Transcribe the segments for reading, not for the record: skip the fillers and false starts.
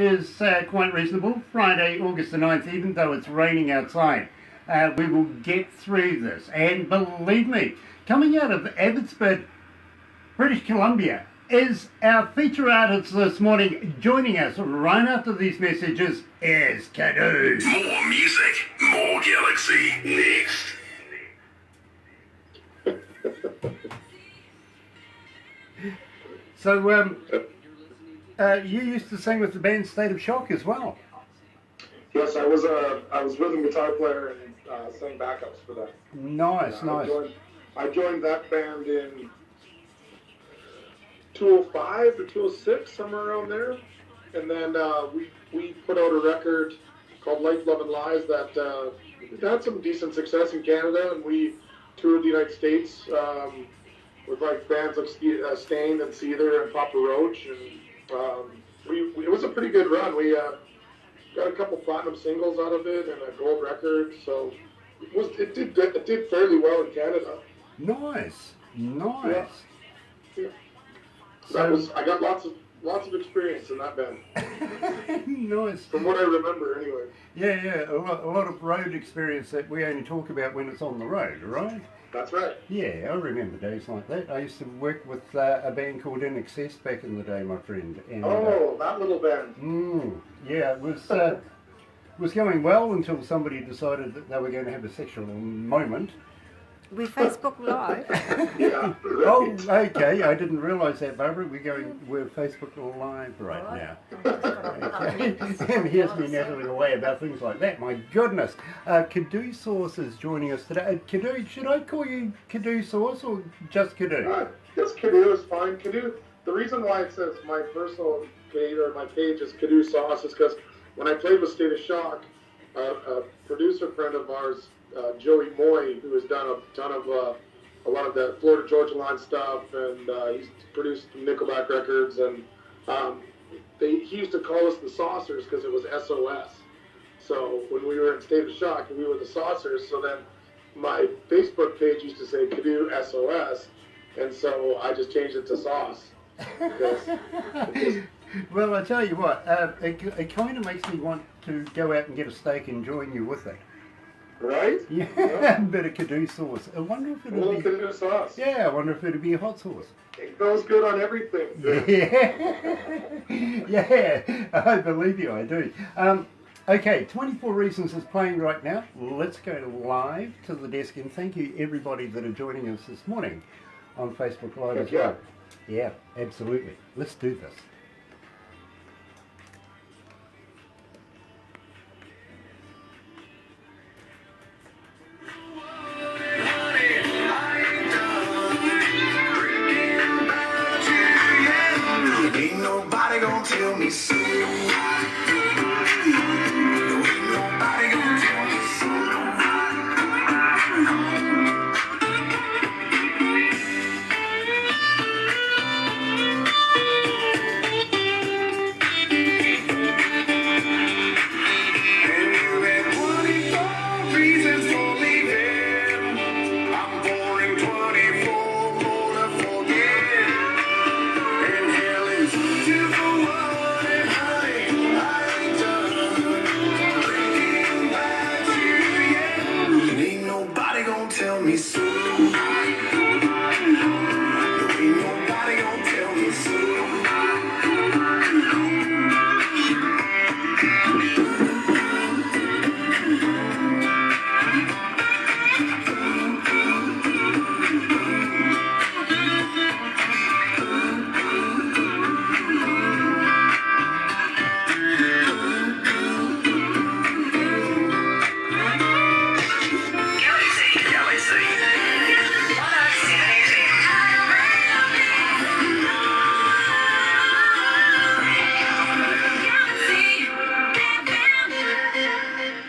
Is quite reasonable. Friday, August the 9th, even though it's raining outside, we will get through this. And believe me, coming out of Abbotsford, British Columbia, is our feature artist this morning. Joining us right after these messages is Kadooh. More music, more Galaxy, next. So, you used to sing with the band State of Shock as well. Yes, I was rhythm guitar player and sang backups for that. Nice, nice. I joined that band in 2005 or 2006, somewhere around there. And then we put out a record called Life, Love, and Lies that had some decent success in Canada, and we toured the United States with like bands like Stained and Seether and Papa Roach, and it was a pretty good run. We got a couple platinum singles out of it and a gold record, so it did fairly well in Canada. Nice, nice. Yeah. So I got lots of experience in that band. Nice. From what I remember, anyway. Yeah, a lot of road experience that we only talk about when it's on the road, right? That's right. Yeah, I remember days like that. I used to work with a band called In Excess back in the day, my friend. And, that little band. Yeah, it was going well until somebody decided that they were going to have a sexual moment. We Facebook Live. Yeah. Oh, okay. I didn't realise that, Barbara. We're Facebook Live right now. Okay. And here's me nattling away about things like that. My goodness. Kadooh Sauce is joining us today. Kadooh, should I call you Kadooh Sauce or just Kadooh? Just Kadooh is fine. Kadooh. The reason why it says my personal page or my page is Kadooh Sauce is because when I played with State of Shock, a producer friend of ours, Joey Moy, who has done a ton of a lot of the Florida Georgia Line stuff, and he's produced Nickelback records, and he used to call us the Saucers because it was SOS. So when we were in State of Shock, we were the Saucers. So then my Facebook page used to say Kadooh SOS, and so I just changed it to Sauce. Well, I tell you what, it kind of makes me want to go out and get a steak and join you with it. Right? Yeah, a bit of Kadooh sauce. I wonder if it'll be Kadooh sauce. Yeah, I wonder if it'll be a hot sauce. It goes good on everything. Yeah, I believe you, I do. Okay, 24 Reasons is playing right now. Let's go live to the desk, and thank you everybody that are joining us this morning on Facebook Live as well. Yeah, absolutely. Let's do this. Tell me so. Ain't nobody gonna tell me so. And you had 24 reasons for leaving. I'm pouring 24 more to forget. And hell is too for tell me so. Ain't nobody gonna tell me so.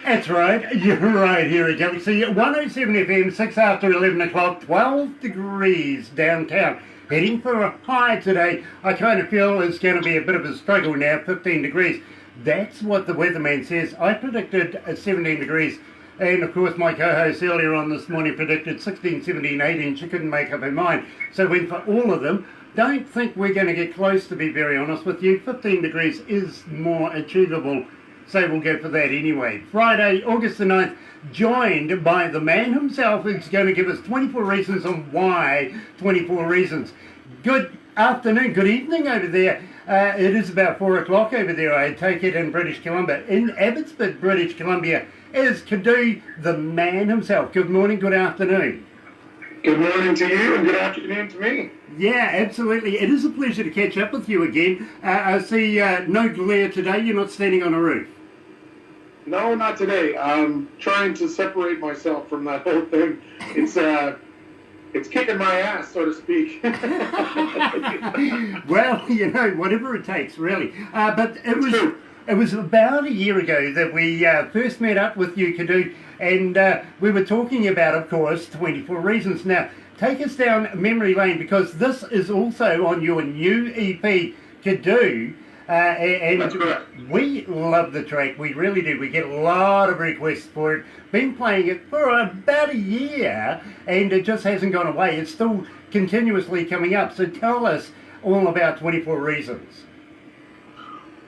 That's right, you're right here at Galaxy 107 FM, 6 after 11 o'clock, 12 degrees downtown. Heading for a high today. I kind of feel it's going to be a bit of a struggle now, 15 degrees. That's what the weatherman says. I predicted 17 degrees. And of course my co-host earlier on this morning predicted 16, 17, 18. She couldn't make up her mind. So went for all of them. don't think we're going to get close, to be very honest with you. 15 degrees is more achievable, so we'll go for that anyway. Friday, August the 9th, joined by the man himself who's going to give us 24 reasons on why 24 reasons. Good afternoon, good evening over there. It is about 4 o'clock over there, I take it, in British Columbia. In Abbotsford, British Columbia, is Kadooh, the man himself. Good morning, good afternoon. Good morning to you and good afternoon to me. Yeah, absolutely. It is a pleasure to catch up with you again. I see no glare today. You're not standing on a roof. No, not today. I'm trying to separate myself from that whole thing. It's kicking my ass, so to speak. Well, whatever it takes, really. But it was about a year ago that we first met up with you, Kadooh, and we were talking about, of course, 24 Reasons. Now, take us down memory lane, because this is also on your new EP, Kadooh. And That's correct. We love the track, we really do. We get a lot of requests for it. Been playing it for about a year, and it just hasn't gone away. It's still continuously coming up. So tell us all about 24 Reasons.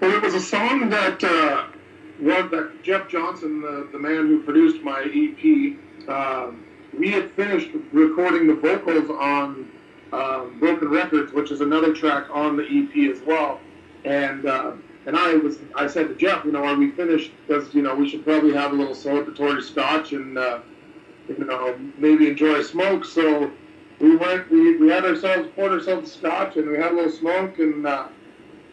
Well, it was a song that Jeff Johnson, the man who produced my EP, we had finished recording the vocals on Broken Records, which is another track on the EP as well. And I said to Jeff, are we finished? Because we should probably have a little celebratory scotch and maybe enjoy a smoke. So we went, we poured ourselves a scotch, and we had a little smoke, and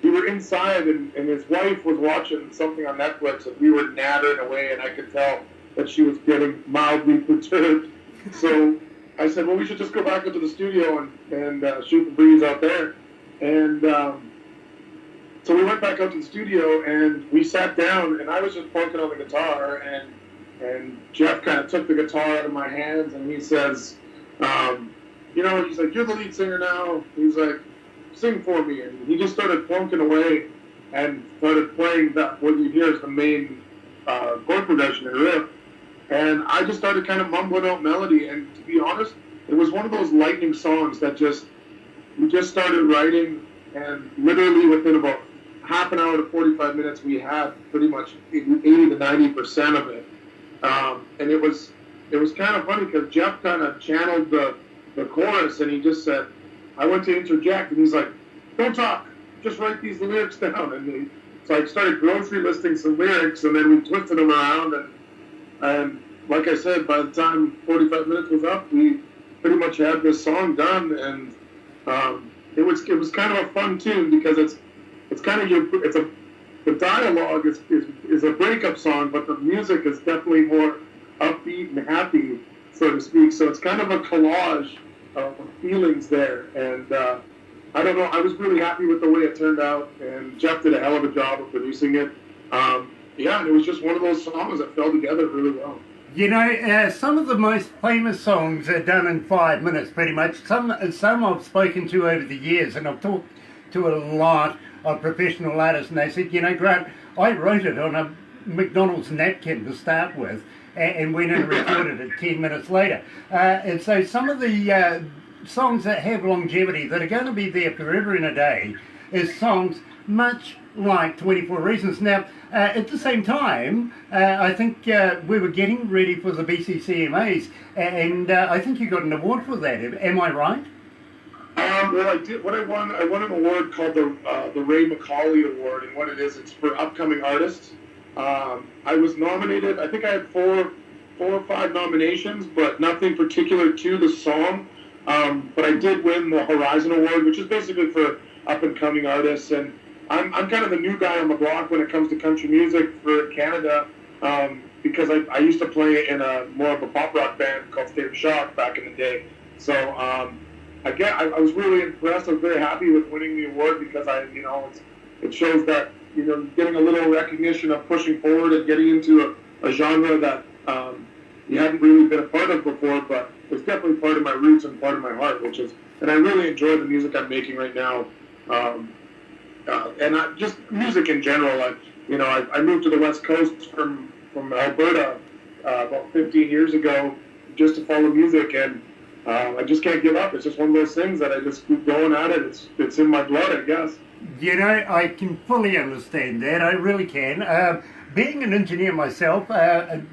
we were inside, and his wife was watching something on Netflix, and we were nattering away, and I could tell that she was getting mildly perturbed. So I said, well, we should just go back into the studio and shoot the breeze out there. And so we went back out to the studio, and we sat down, and I was just plunking on the guitar, and Jeff kind of took the guitar out of my hands, and he says, he's like, you're the lead singer now. He's like, sing for me. And he just started plunking away and started playing that, what you hear is the main chord progression and riff. And I just started kind of mumbling out melody, and to be honest, it was one of those lightning songs that we just started writing, and literally within about half an hour to 45 minutes, we had pretty much 80 to 90% of it. And it was kind of funny because Jeff kind of channeled the chorus, and he just said, I went to interject, and he's like, don't talk, just write these lyrics down. And so I started grocery listing some lyrics, and then we twisted them around, and like I said, by the time 45 minutes was up, we pretty much had this song done, and it was kind of a fun tune because it's kind of the dialogue is a breakup song, but the music is definitely more upbeat and happy, so to speak. So it's kind of a collage of feelings there, and I don't know. I was really happy with the way it turned out, and Jeff did a hell of a job of producing it. And it was just one of those songs that fell together really well. Some of the most famous songs are done in 5 minutes, pretty much. Some I've spoken to over the years, and I've talked to a lot of professional artists, and they said, Grant, I wrote it on a McDonald's napkin to start with, and went and recorded it 10 minutes later. And so some of the songs that have longevity, that are going to be there forever and a day, is songs much like 24 Reasons. Now, at the same time, I think we were getting ready for the BCCMAs, and I think you got an award for that. Am I right? Well, I did. I won an award called the Ray Macaulay Award, and what it is, it's for upcoming artists. I was nominated. I think I had four or five nominations, but nothing particular to the song. But I did win the Horizon Award, which is basically for up and coming artists, and I'm kind of the new guy on the block when it comes to country music for Canada, because I used to play in more of a pop rock band called State of Shock back in the day. So I was really impressed. I was very happy with winning the award because it shows that getting a little recognition of pushing forward and getting into a genre that you hadn't really been a part of before, but it's definitely part of my roots and part of my heart, and I really enjoy the music I'm making right now. And just music in general. I moved to the West Coast from Alberta about 15 years ago just to follow music, and I just can't give up. It's just one of those things that I just keep going at it. It's in my blood, I guess. You know, I can fully understand that. I really can. Being an engineer myself,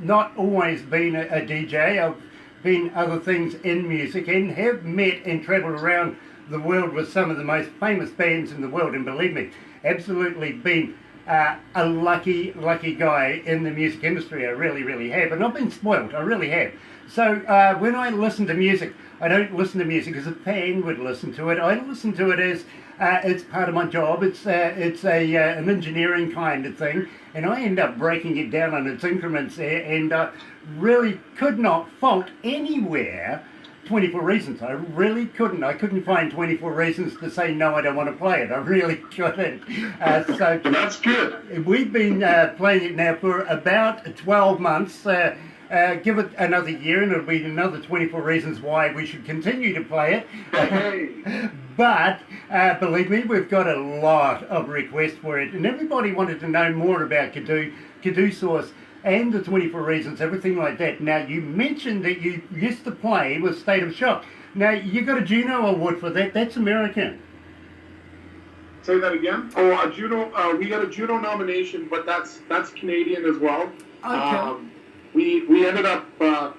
not always been a DJ. I've been other things in music and have met and travelled around the world with some of the most famous bands in the world. And believe me, absolutely been a lucky guy in the music industry. I really, really have. And I've been spoiled. I really have. So when I listen to music, I don't listen to music as a fan would listen to it. I listen to it as it's part of my job. It's an engineering kind of thing, and I end up breaking it down on its increments there, and really could not fault anywhere 24 Reasons. I really couldn't. I couldn't find 24 reasons to say no, I don't want to play it. I really couldn't. So That's good. we've been playing it now for about 12 months. Give it another year and it'll be another 24 reasons why we should continue to play it. Hey. But believe me, we've got a lot of requests for it, and everybody wanted to know more about Kadooh Sauce and the 24 Reasons, everything like that. Now, you mentioned that you used to play with State of Shock. Now, you got a Juno Award for that. That's American. Say that again. Oh, a Juno. We got a Juno nomination, but that's Canadian as well. Okay. We ended up a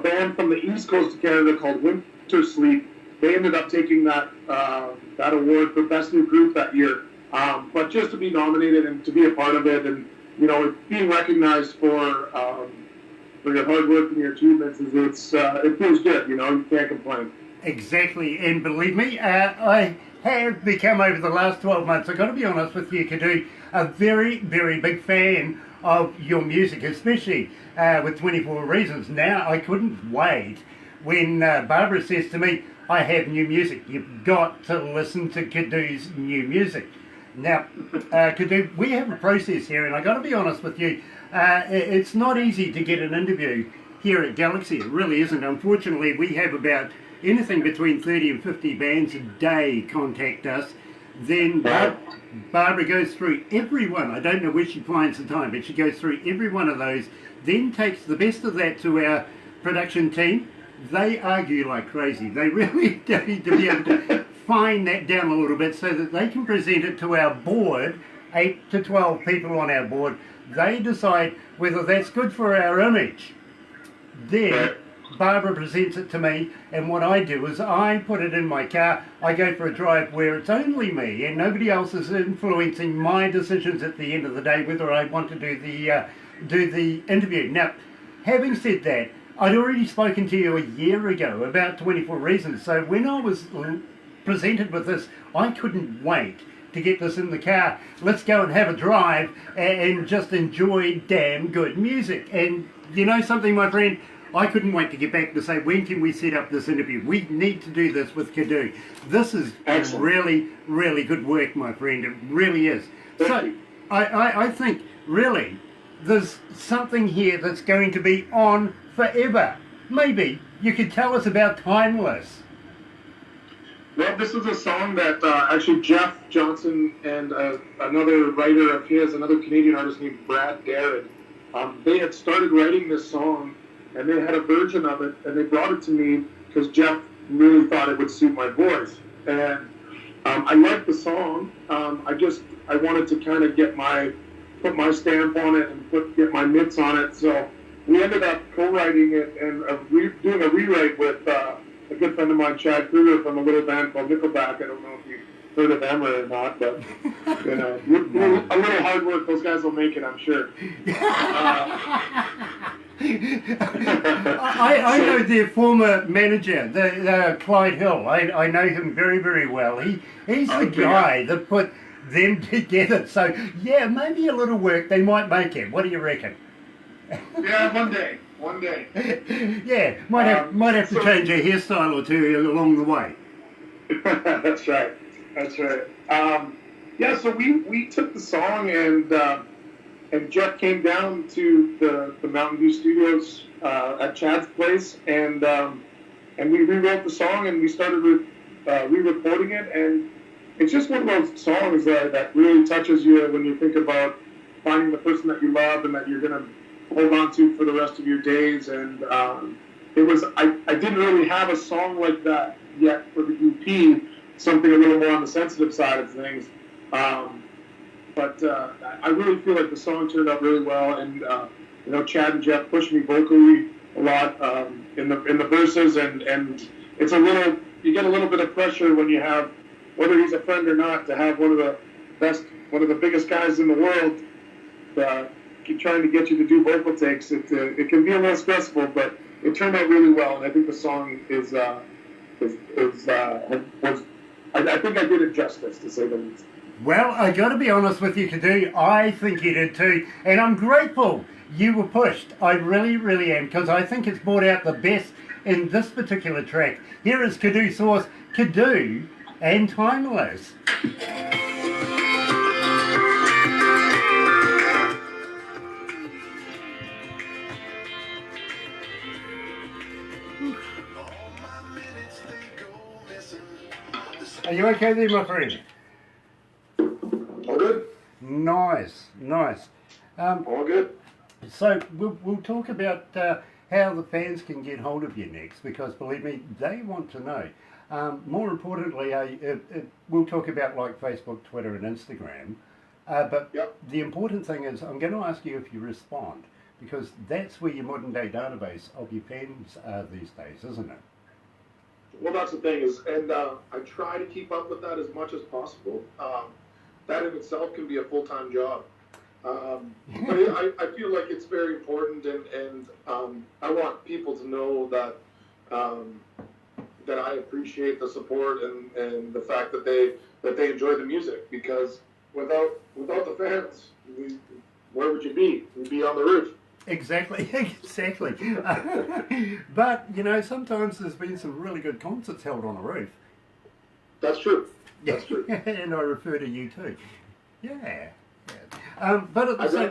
band from the east coast of Canada called Winter Sleep. They ended up taking that award for best new group that year. But just to be nominated and to be a part of it, and you know, being recognized for your hard work and your achievements, it feels good. You know, you can't complain. Exactly, and believe me, I have become, over the last 12 months, I've got to be honest with you, Kadooh, a very, very big fan of your music, especially with 24 Reasons. Now, I couldn't wait when Barbara says to me, I have new music. You've got to listen to Kadooh's new music. Now, Kadooh, we have a process here, and I've got to be honest with you, it's not easy to get an interview here at Galaxy. It really isn't. Unfortunately, we have about anything between 30 and 50 bands a day contact us. Then Barbara goes through every one. I don't know where she finds the time, but she goes through every one of those, then takes the best of that to our production team. They argue like crazy. They really need to be able to fine that down a little bit so that they can present it to our board, 8 to 12 people on our board. They decide whether that's good for our image. Then Barbara presents it to me, and what I do is I put it in my car. I go for a drive where it's only me and nobody else is influencing my decisions at the end of the day whether I want to do the interview. Now, having said that, I'd already spoken to you a year ago about 24 Reasons, so when I was presented with this, I couldn't wait to get this in the car. Let's go and have a drive and just enjoy damn good music. And you know something, my friend? I couldn't wait to get back to say, when can we set up this interview? We need to do this with Kadooh. This is really, really good work, my friend. It really is. So I think, really, there's something here that's going to be on forever. Maybe you could tell us about Timeless. Well, this is a song that actually Jeff Johnson and another writer of his, another Canadian artist named Brad Darrett, they had started writing this song, and they had a version of it, and they brought it to me because Jeff really thought it would suit my voice. And I liked the song. I wanted to kind of put my stamp on it and get my mitts on it. So we ended up co-writing it and doing a rewrite with a good friend of mine, Chad Kruger, from a little band called Nickelback. I don't know if you've heard of them or not, but you know, a little hard work, those guys will make it, I'm sure. I know their former manager, Clyde Hill. I know him very, very well. He's the guy that put them together. So yeah, maybe a little work, they might make it. What do you reckon? Yeah, one day. Yeah, might have to change a hairstyle or two along the way. That's right. Yeah, so we took the song and Jeff came down to the Mountain View Studios at Chad's place, and we rewrote the song and we started re-recording it, and it's just one of those songs that really touches you when you think about finding the person that you love and that you're going to hold on to for the rest of your days, and it was I didn't really have a song like that yet for the EP, something a little more on the sensitive side of things. But I really feel like the song turned out really well, and you know, Chad and Jeff pushed me vocally a lot in the verses, and it's a little, you get a little bit of pressure when you have, whether he's a friend or not, to have one of the biggest guys in the world keep trying to get you to do vocal takes. It can be a little stressful, but it turned out really well, and I think the song I think I did it justice, to say the least. Well, I got to be honest with you, Kadooh. I think you did too, and I'm grateful you were pushed. I really, really am, because I think it's brought out the best in this particular track. Here is Kadooh Sauce, Kadooh and Timeless. Are you okay there, my friend? All good. Nice, nice. All good. So we'll talk about how the fans can get hold of you next, because believe me, they want to know. More importantly, we'll talk about like Facebook, Twitter, and Instagram. But Yep. the important thing is, I'm going to ask you if you respond, because that's where your modern day database of your fans are these days, isn't it? Well, that's the thing is, and I try to keep up with that as much as possible. That in itself can be a full-time job. But I feel like it's very important, and I want people to know that that I appreciate the support and the fact that they enjoy the music, because without the fans, where would you be? We'd be on the roof. Exactly, exactly. But, you know, sometimes there's been some really good concerts held on the roof. That's true. That's true. And I refer to you too. Yeah. But at the I'd same...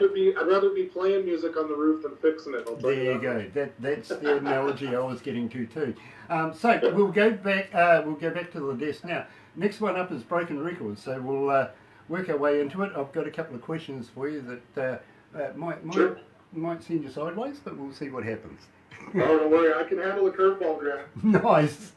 rather be playing music on the roof than fixing it. I'll tell There you go. That's the analogy I was getting to too. So we'll go back to the desk now. Next one up is Broken Records. So we'll work our way into it. I've got a couple of questions for you that might send you sideways, but we'll see what happens. Oh, don't worry. I can handle a curveball, Grant. Nice.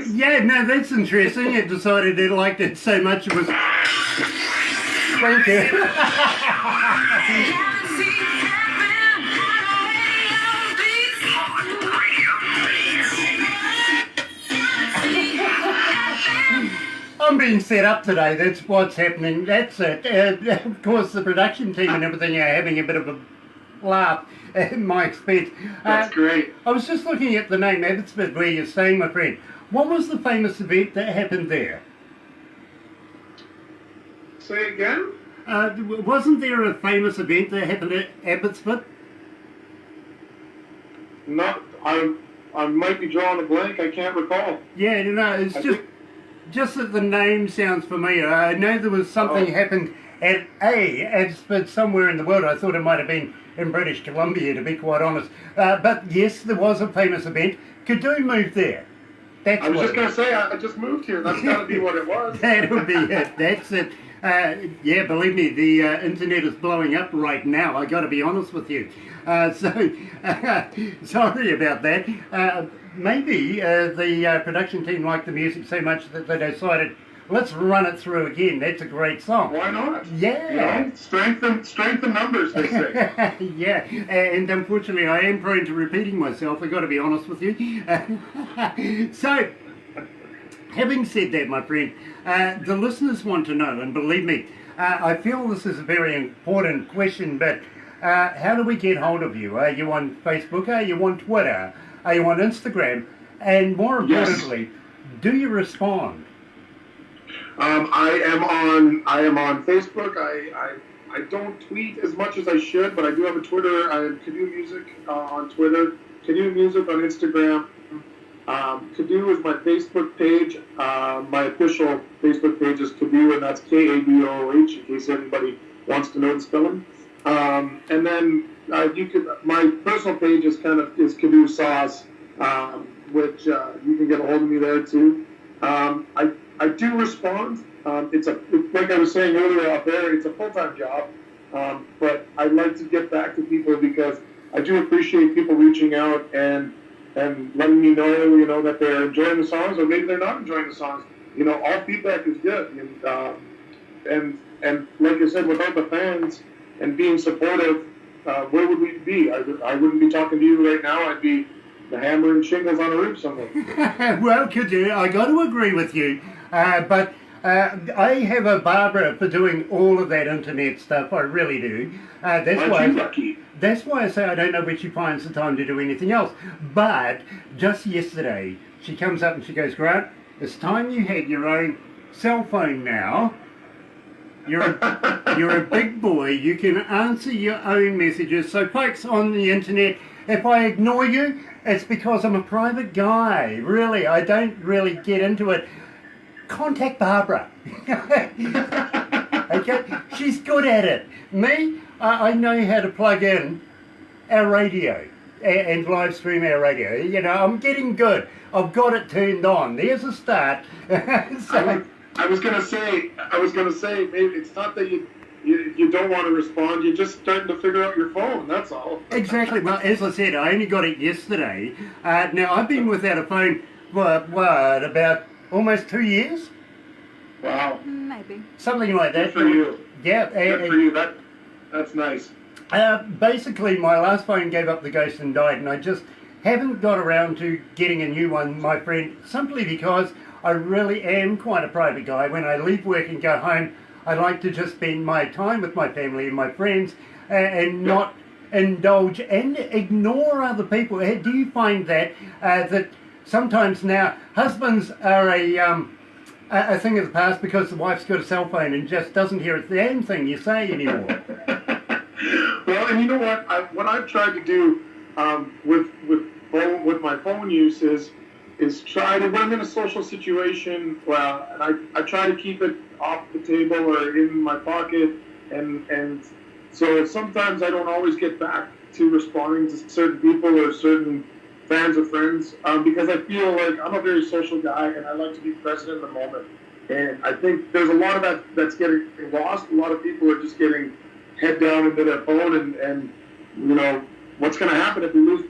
Yeah, no, that's interesting. It decided it liked it so much it was... Thank you. I'm being set up today, that's what's happening, that's it. Of course the production team and everything are having a bit of a laugh at my expense. That's great. I was just looking at the name Abbotsford where you're staying, my friend. What was the famous event that happened there? Say again? Wasn't there a famous event that happened at Abbotsford? not. I might be drawing a blank. I can't recall. Yeah, no, it's I just think- just that the name sounds familiar. I know there was something happened at Abbotsford somewhere in the world. I thought it might have been in British Columbia, to be quite honest. But yes, there was a famous event. Kadooh moved there. That's I was what just going to say, I just moved here. That's got to be what it was. That'll be it. That's it. Yeah, believe me, the internet is blowing up right now. I got to be honest with you. So sorry about that. Maybe the production team liked the music so much that they decided, let's run it through again. That's a great song. Why not? Yeah. You know, strength in numbers, they say. Yeah, and unfortunately I am prone to repeating myself, I've got to be honest with you. So, having said that, my friend, the listeners want to know, and believe me, I feel this is a very important question, but how do we get hold of you? Are you on Facebook? Are you on Twitter? Are you on Instagram? And more importantly, do you respond? I am on Facebook. I don't tweet as much as I should, but I do have a Twitter. I have Kadooh Music on Twitter, Kadooh Music on Instagram. Kadooh is my Facebook page. My official Facebook page is Kadooh, and that's Kadooh, in case anybody wants to know the spelling. And then you can. My personal page is Kadooh Sauce, which you can get a hold of me there too. I do respond. It's like I was saying earlier out there, it's a full-time job. But I like to get back to people because I do appreciate people reaching out and letting me know, that they're enjoying the songs, or maybe they're not enjoying the songs. All feedback is good. And like I said, without the fans and being supportive, where would we be? I wouldn't be talking to you right now. I'd be hammering shingles on a roof somewhere. Well, Kadooh, I got to agree with you, but I have a Barbara for doing all of that internet stuff. I really do. That's why I say I don't know where she finds the time to do anything else. But just yesterday, she comes up and she goes, Grant, it's time you had your own cell phone now. You're a big boy. You can answer your own messages. So, folks on the internet, if I ignore you, it's because I'm a private guy. Really, I don't really get into it. Contact Barbara. Okay, she's good at it. Me, I know how to plug in our radio and live stream our radio. I'm getting good. I've got it turned on. There's a start. I was gonna say, maybe it's not that you don't want to respond. You're just starting to figure out your phone. That's all. Exactly. Well, as I said, I only got it yesterday. Now I've been without a phone for about almost 2 years. Wow. Maybe. Something like that. Good for you. Yeah. Good for you. That's nice. Basically, my last phone gave up the ghost and died, and I just haven't got around to getting a new one, my friend, simply because I really am quite a private guy. When I leave work and go home, I like to just spend my time with my family and my friends and not indulge and ignore other people. Do you find that that sometimes now husbands are a thing of the past because the wife's got a cell phone and just doesn't hear a damn thing you say anymore? Well, and you know what I've tried to do with my phone use is try to, when I'm in a social situation, and I try to keep it off the table or in my pocket, and so sometimes I don't always get back to responding to certain people or certain fans or friends because I feel like I'm a very social guy and I like to be present in the moment. And I think there's a lot of that that's getting lost. A lot of people are just getting head down into their phone, and what's going to happen if we lose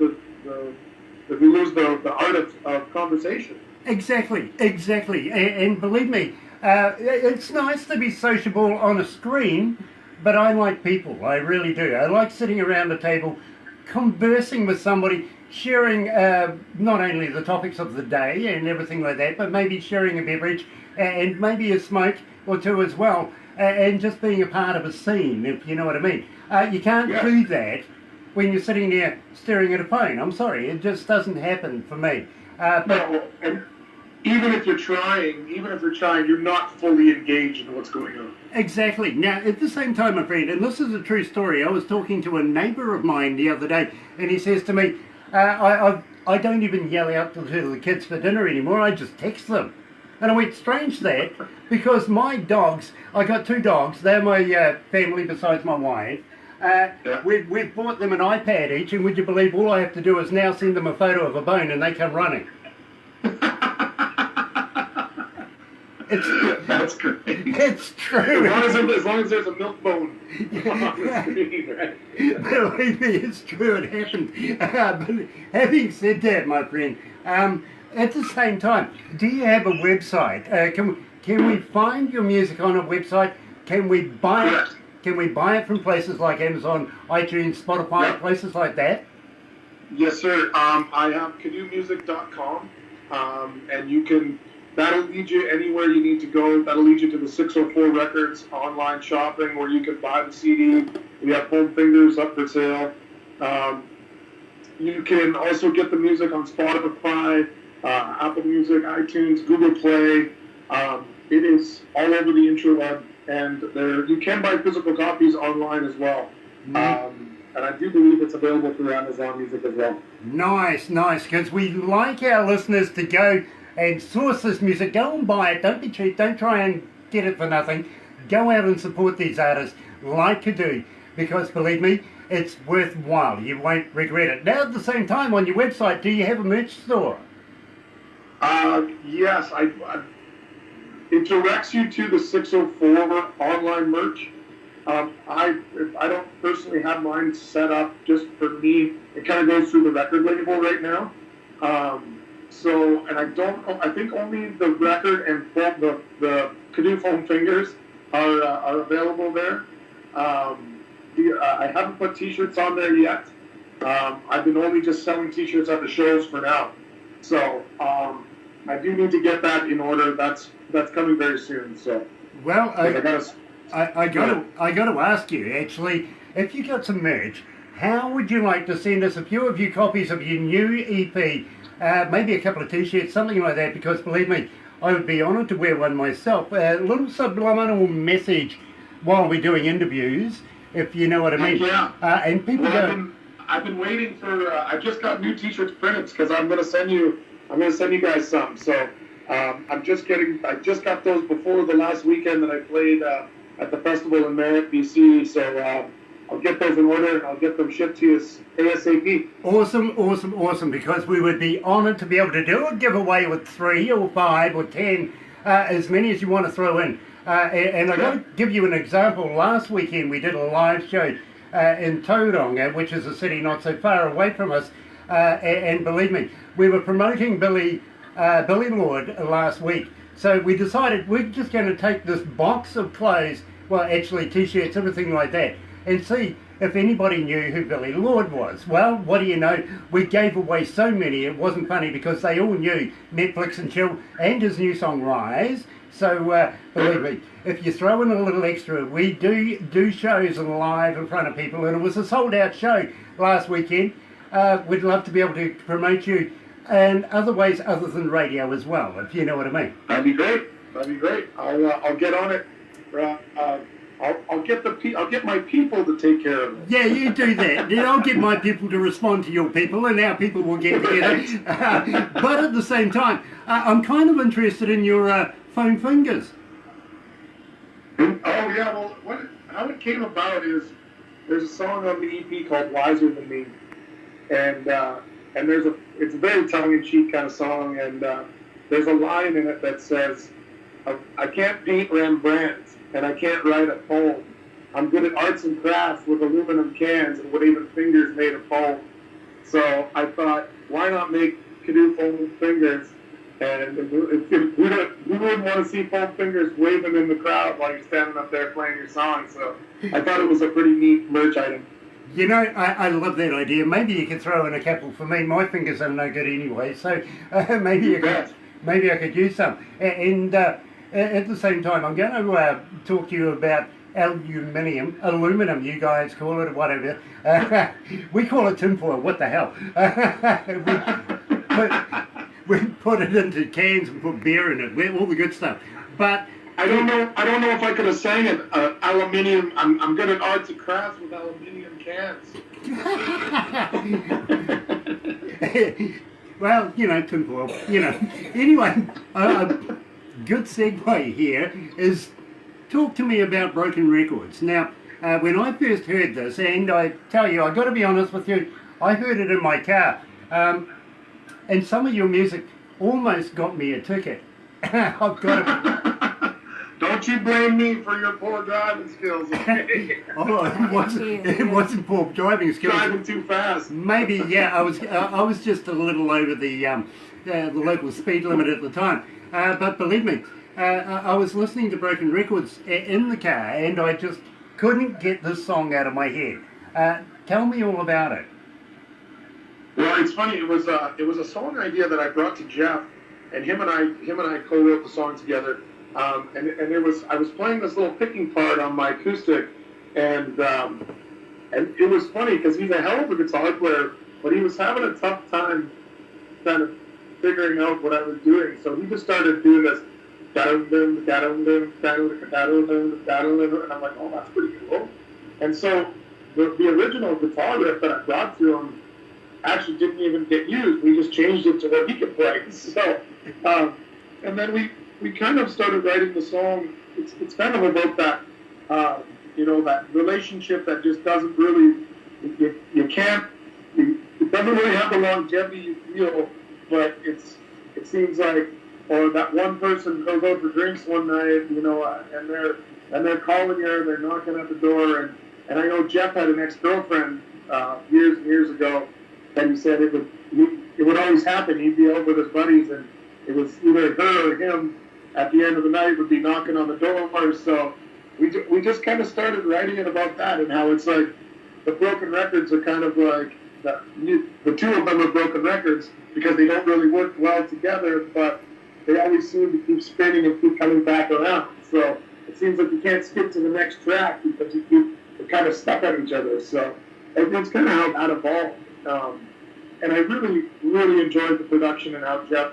the art of conversation? Exactly. And believe me, it's nice to be sociable on a screen, but I like people. I really do. I like sitting around the table, conversing with somebody, sharing not only the topics of the day and everything like that, but maybe sharing a beverage and maybe a smoke or two as well, and just being a part of a scene, if you know what I mean. You can't do that when you're sitting there staring at a phone. I'm sorry, it just doesn't happen for me. No, and even if you're trying, you're not fully engaged in what's going on. Exactly. Now, at the same time, my friend, and this is a true story, I was talking to a neighbour of mine the other day, and he says to me, I don't even yell out to the kids for dinner anymore. I just text them. And I went, strange that, because my dogs, I got 2 dogs. They're my family besides my wife. We've bought them an iPad each, and would you believe all I have to do is now send them a photo of a bone and they come running. That's great. It's true. As long as there's a milk bone on the screen, right? Believe me, it's true. It happened. But having said that, my friend, at the same time, do you have a website? Can we find your music on a website? Can we buy it? Can we buy it from places like Amazon, iTunes, Spotify, places like that? Yes, sir. I have KadoohMusic.com, and you can. That'll lead you anywhere you need to go. That'll lead you to the 604 Records online shopping where you can buy the CD. We have Home Fingers up for sale. You can also get the music on Spotify, Apple Music, iTunes, Google Play. It is all over the interweb, and you can buy physical copies online as well. And I do believe it's available through Amazon Music as well. Nice, because we like our listeners to go and source this music. Go and buy it. Don't be cheap. Don't try and get it for nothing. Go out and support these artists like Kadooh, because believe me, it's worthwhile. You won't regret it. Now, at the same time, on your website, do you have a merch store? Yes, it directs you to the 604 online merch. I don't personally have mine set up just for me. It kind of goes through the record label right now. I think only the record and the Kadooh Foam Fingers are available there. I haven't put T-shirts on there yet. I've been only just selling T-shirts at the shows for now. So I do need to get that in order. That's coming very soon. So well, I got to ask you actually, if you got some merch, how would you like to send us a few of your copies of your new EP? Maybe a couple of T-shirts, something like that, because believe me, I would be honoured to wear one myself. A little subliminal message while we're doing interviews, if you know what I mean. Yeah. And people I've been waiting for. I just got new T-shirts printed because I'm going to send you guys some. So I just got those before the last weekend that I played at the festival in Merritt, BC. So. I'll get those in order and I'll get them shipped to you ASAP. Awesome, because we would be honoured to be able to do a giveaway with 3 or 5 or 10, as many as you want to throw in. And I've got to give you an example. Last weekend we did a live show in Tauranga, which is a city not so far away from us. And believe me, we were promoting Billy Lord last week. So we decided we're just going to take this box of clothes, well actually T-shirts, everything like that, and see if anybody knew who Billy Lord was. Well, what do you know? We gave away so many, it wasn't funny because they all knew Netflix and Chill and his new song Rise. So believe me, if you throw in a little extra, we do shows live in front of people, and it was a sold-out show last weekend. We'd love to be able to promote you in other ways other than radio as well, if you know what I mean. That'd be great. I'll get on it. I'll get my people to take care of it. Yeah, you do that. Then I'll get my people to respond to your people, and our people will get together. But at the same time, I'm kind of interested in your foam fingers. Oh yeah, well, how it came about is there's a song on the EP called "Wiser Than Me," and it's a very tongue-in-cheek kind of song, and there's a line in it that says, "I can't paint Rembrandt. And I can't write a poem. I'm good at arts and crafts with aluminum cans and waving fingers made of foam." So I thought, why not make Kadooh Foam Fingers? And who wouldn't want to see foam fingers waving in the crowd while you're standing up there playing your song? So I thought it was a pretty neat merch item. You know, I love that idea. Maybe you could throw in a couple for me. My fingers are no good anyway, so maybe I could use some. And at the same time, I'm going to talk to you about aluminum, you guys call it, or whatever. We call it tinfoil, what the hell. we put it into cans and put beer in it, all the good stuff. But I don't know if I could have sang it. Aluminium. I'm good at arts and crafts with aluminium cans. Well, you know, tinfoil, you know. Anyway, a good segue here is talk to me about Broken Records. Now, when I first heard this, and I tell you, I've got to be honest with you, I heard it in my car. And some of your music almost got me a ticket. I've got to... Don't you blame me for your poor driving skills, okay? Oh, it wasn't poor driving skills. Driving too fast. Maybe, yeah. I was just a little over the local speed limit at the time. But believe me, I was listening to Broken Records in the car, and I just couldn't get this song out of my head. Tell me all about it. Well, it's funny. It was a song idea that I brought to Jeff, and him and I co-wrote the song together. And I was playing this little picking part on my acoustic, and it was funny because he's a hell of a guitar player, but he was having a tough time kind of figuring out what I was doing. So he just started doing this, and I'm like, oh, that's pretty cool. And so the original guitar riff that I brought to him actually didn't even get used. We just changed it to what he could play. So, and then we kind of started writing the song. It's kind of about that, that relationship that just doesn't really, it doesn't really have the longevity you feel, but it seems like, or that one person goes out for drinks one night, and they're calling you, they're knocking at the door, and I know Jeff had an ex-girlfriend years and years ago, and he said it would always happen. He'd be out with his buddies, and it was either her or him at the end of the night would be knocking on the door. So we just kind of started writing it about that, and how it's like the broken records are kind of like the two of them are broken records because they don't really work well together, but they always seem to keep spinning and keep coming back around. So it seems like you can't skip to the next track because you're kind of stuck on each other. So it's kind of how that evolved. And I really, really enjoyed the production and how Jeff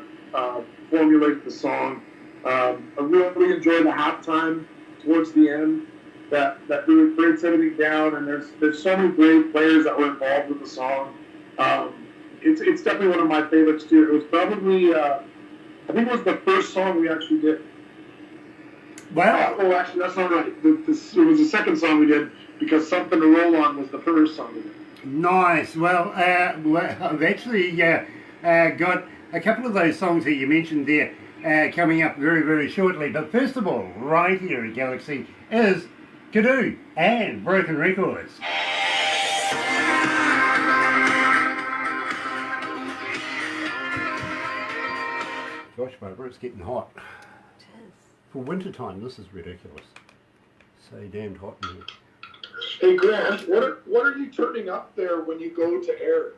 formulated the song. I really enjoyed the halftime towards the end that really breaks everything down, and there's so many great players that were involved with the song. It's definitely one of my favorites too. It was probably I think it was the first song we actually did. Wow. Actually, that's not right. It was the second song we did because Something to Roll On was the first song we did. Nice. Well, I've actually got a couple of those songs that you mentioned there coming up very, very shortly. But first of all, right here at Galaxy is Kadooh and Broken Records. Gosh, Barbara, it's getting hot. It is. For winter time, this is ridiculous. So damned hot in here. Hey Grant, what are you turning up there when you go to air?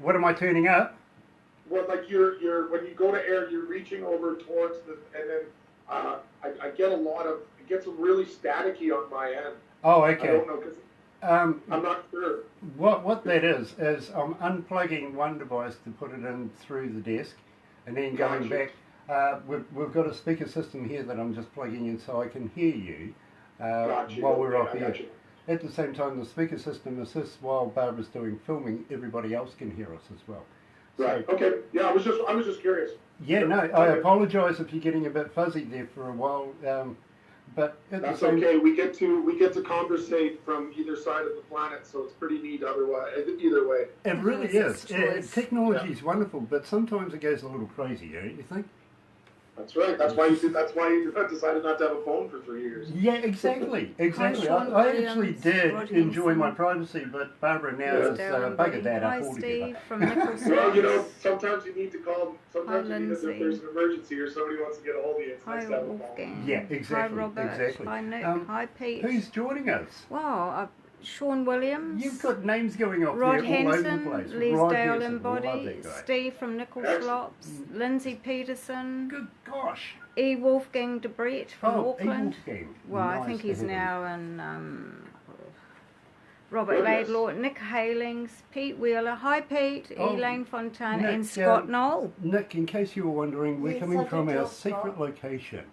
What am I turning up? Well, like you're when you go to air, you're reaching over towards and then I get it gets really staticky on my end. Oh, okay. I don't know because I'm not sure. What that is I'm unplugging one device to put it in through the desk, and then going back. We've got a speaker system here that I'm just plugging in so I can hear you while we're off here. At the same time, the speaker system assists while Barbara's doing filming. Everybody else can hear us as well. Right. So, okay. Yeah, I was just curious. Yeah. No, I apologise if you're getting a bit fuzzy there for a while. But that's okay. We get to conversate from either side of the planet, so it's pretty neat. Either way. It really is. Technology is wonderful, but sometimes it goes a little crazy, don't you think? That's right. That's why you decided not to have a phone for 3 years. Yeah, exactly. Exactly. I actually did enjoy my privacy, but Barbara now has buggered that up altogether. Steve from Nickel Sauce. Well, sometimes you need to call. Sometimes you need if there's an emergency or somebody wants to get a hold of you. It's nice to have a phone. Yeah, exactly. Hi Robert. Exactly. Hi Nick. Hi Pete. Who's joining us? Wow, Sean Williams. You've got names going off Rod there all over the Henson, place. Leesdale Embody, Steve from Nickel Slops, Lindsay Peterson. Good gosh. E. Wolfgang de Brett from Auckland. Wolfgang. Well, nice I think he's him. now in Robert Laidlaw, Nick Halings, Pete Wheeler, hi Pete, Elaine Fontana, Nick, and Scott Knoll. Nick, in case you were wondering, we're coming from our secret location.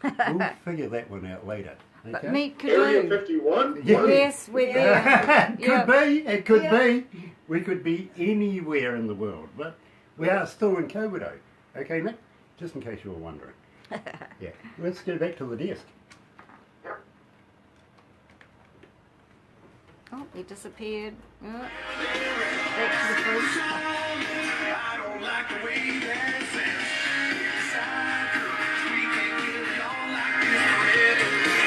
We'll figure that one out later. Okay? But meet Area Kadooh. 51? Yeah. Yes, we're there. Could be. It could be. We could be anywhere in the world, but we are still in COVID. Okay, Nick? Just in case you were wondering. Yeah. Let's go back to the desk. Oh, he disappeared. Oh, back to the fridge. I don't like the way that sounds. We can get it on like this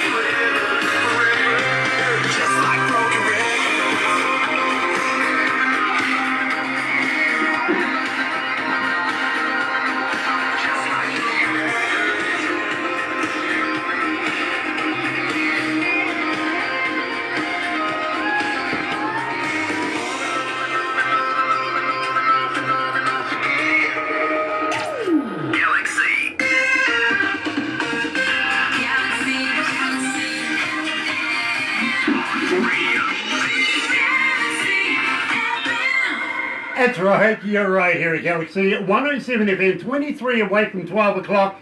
forever, just like broken That's right, you're right here at Galaxy 107 FM, 23 away from 12 o'clock,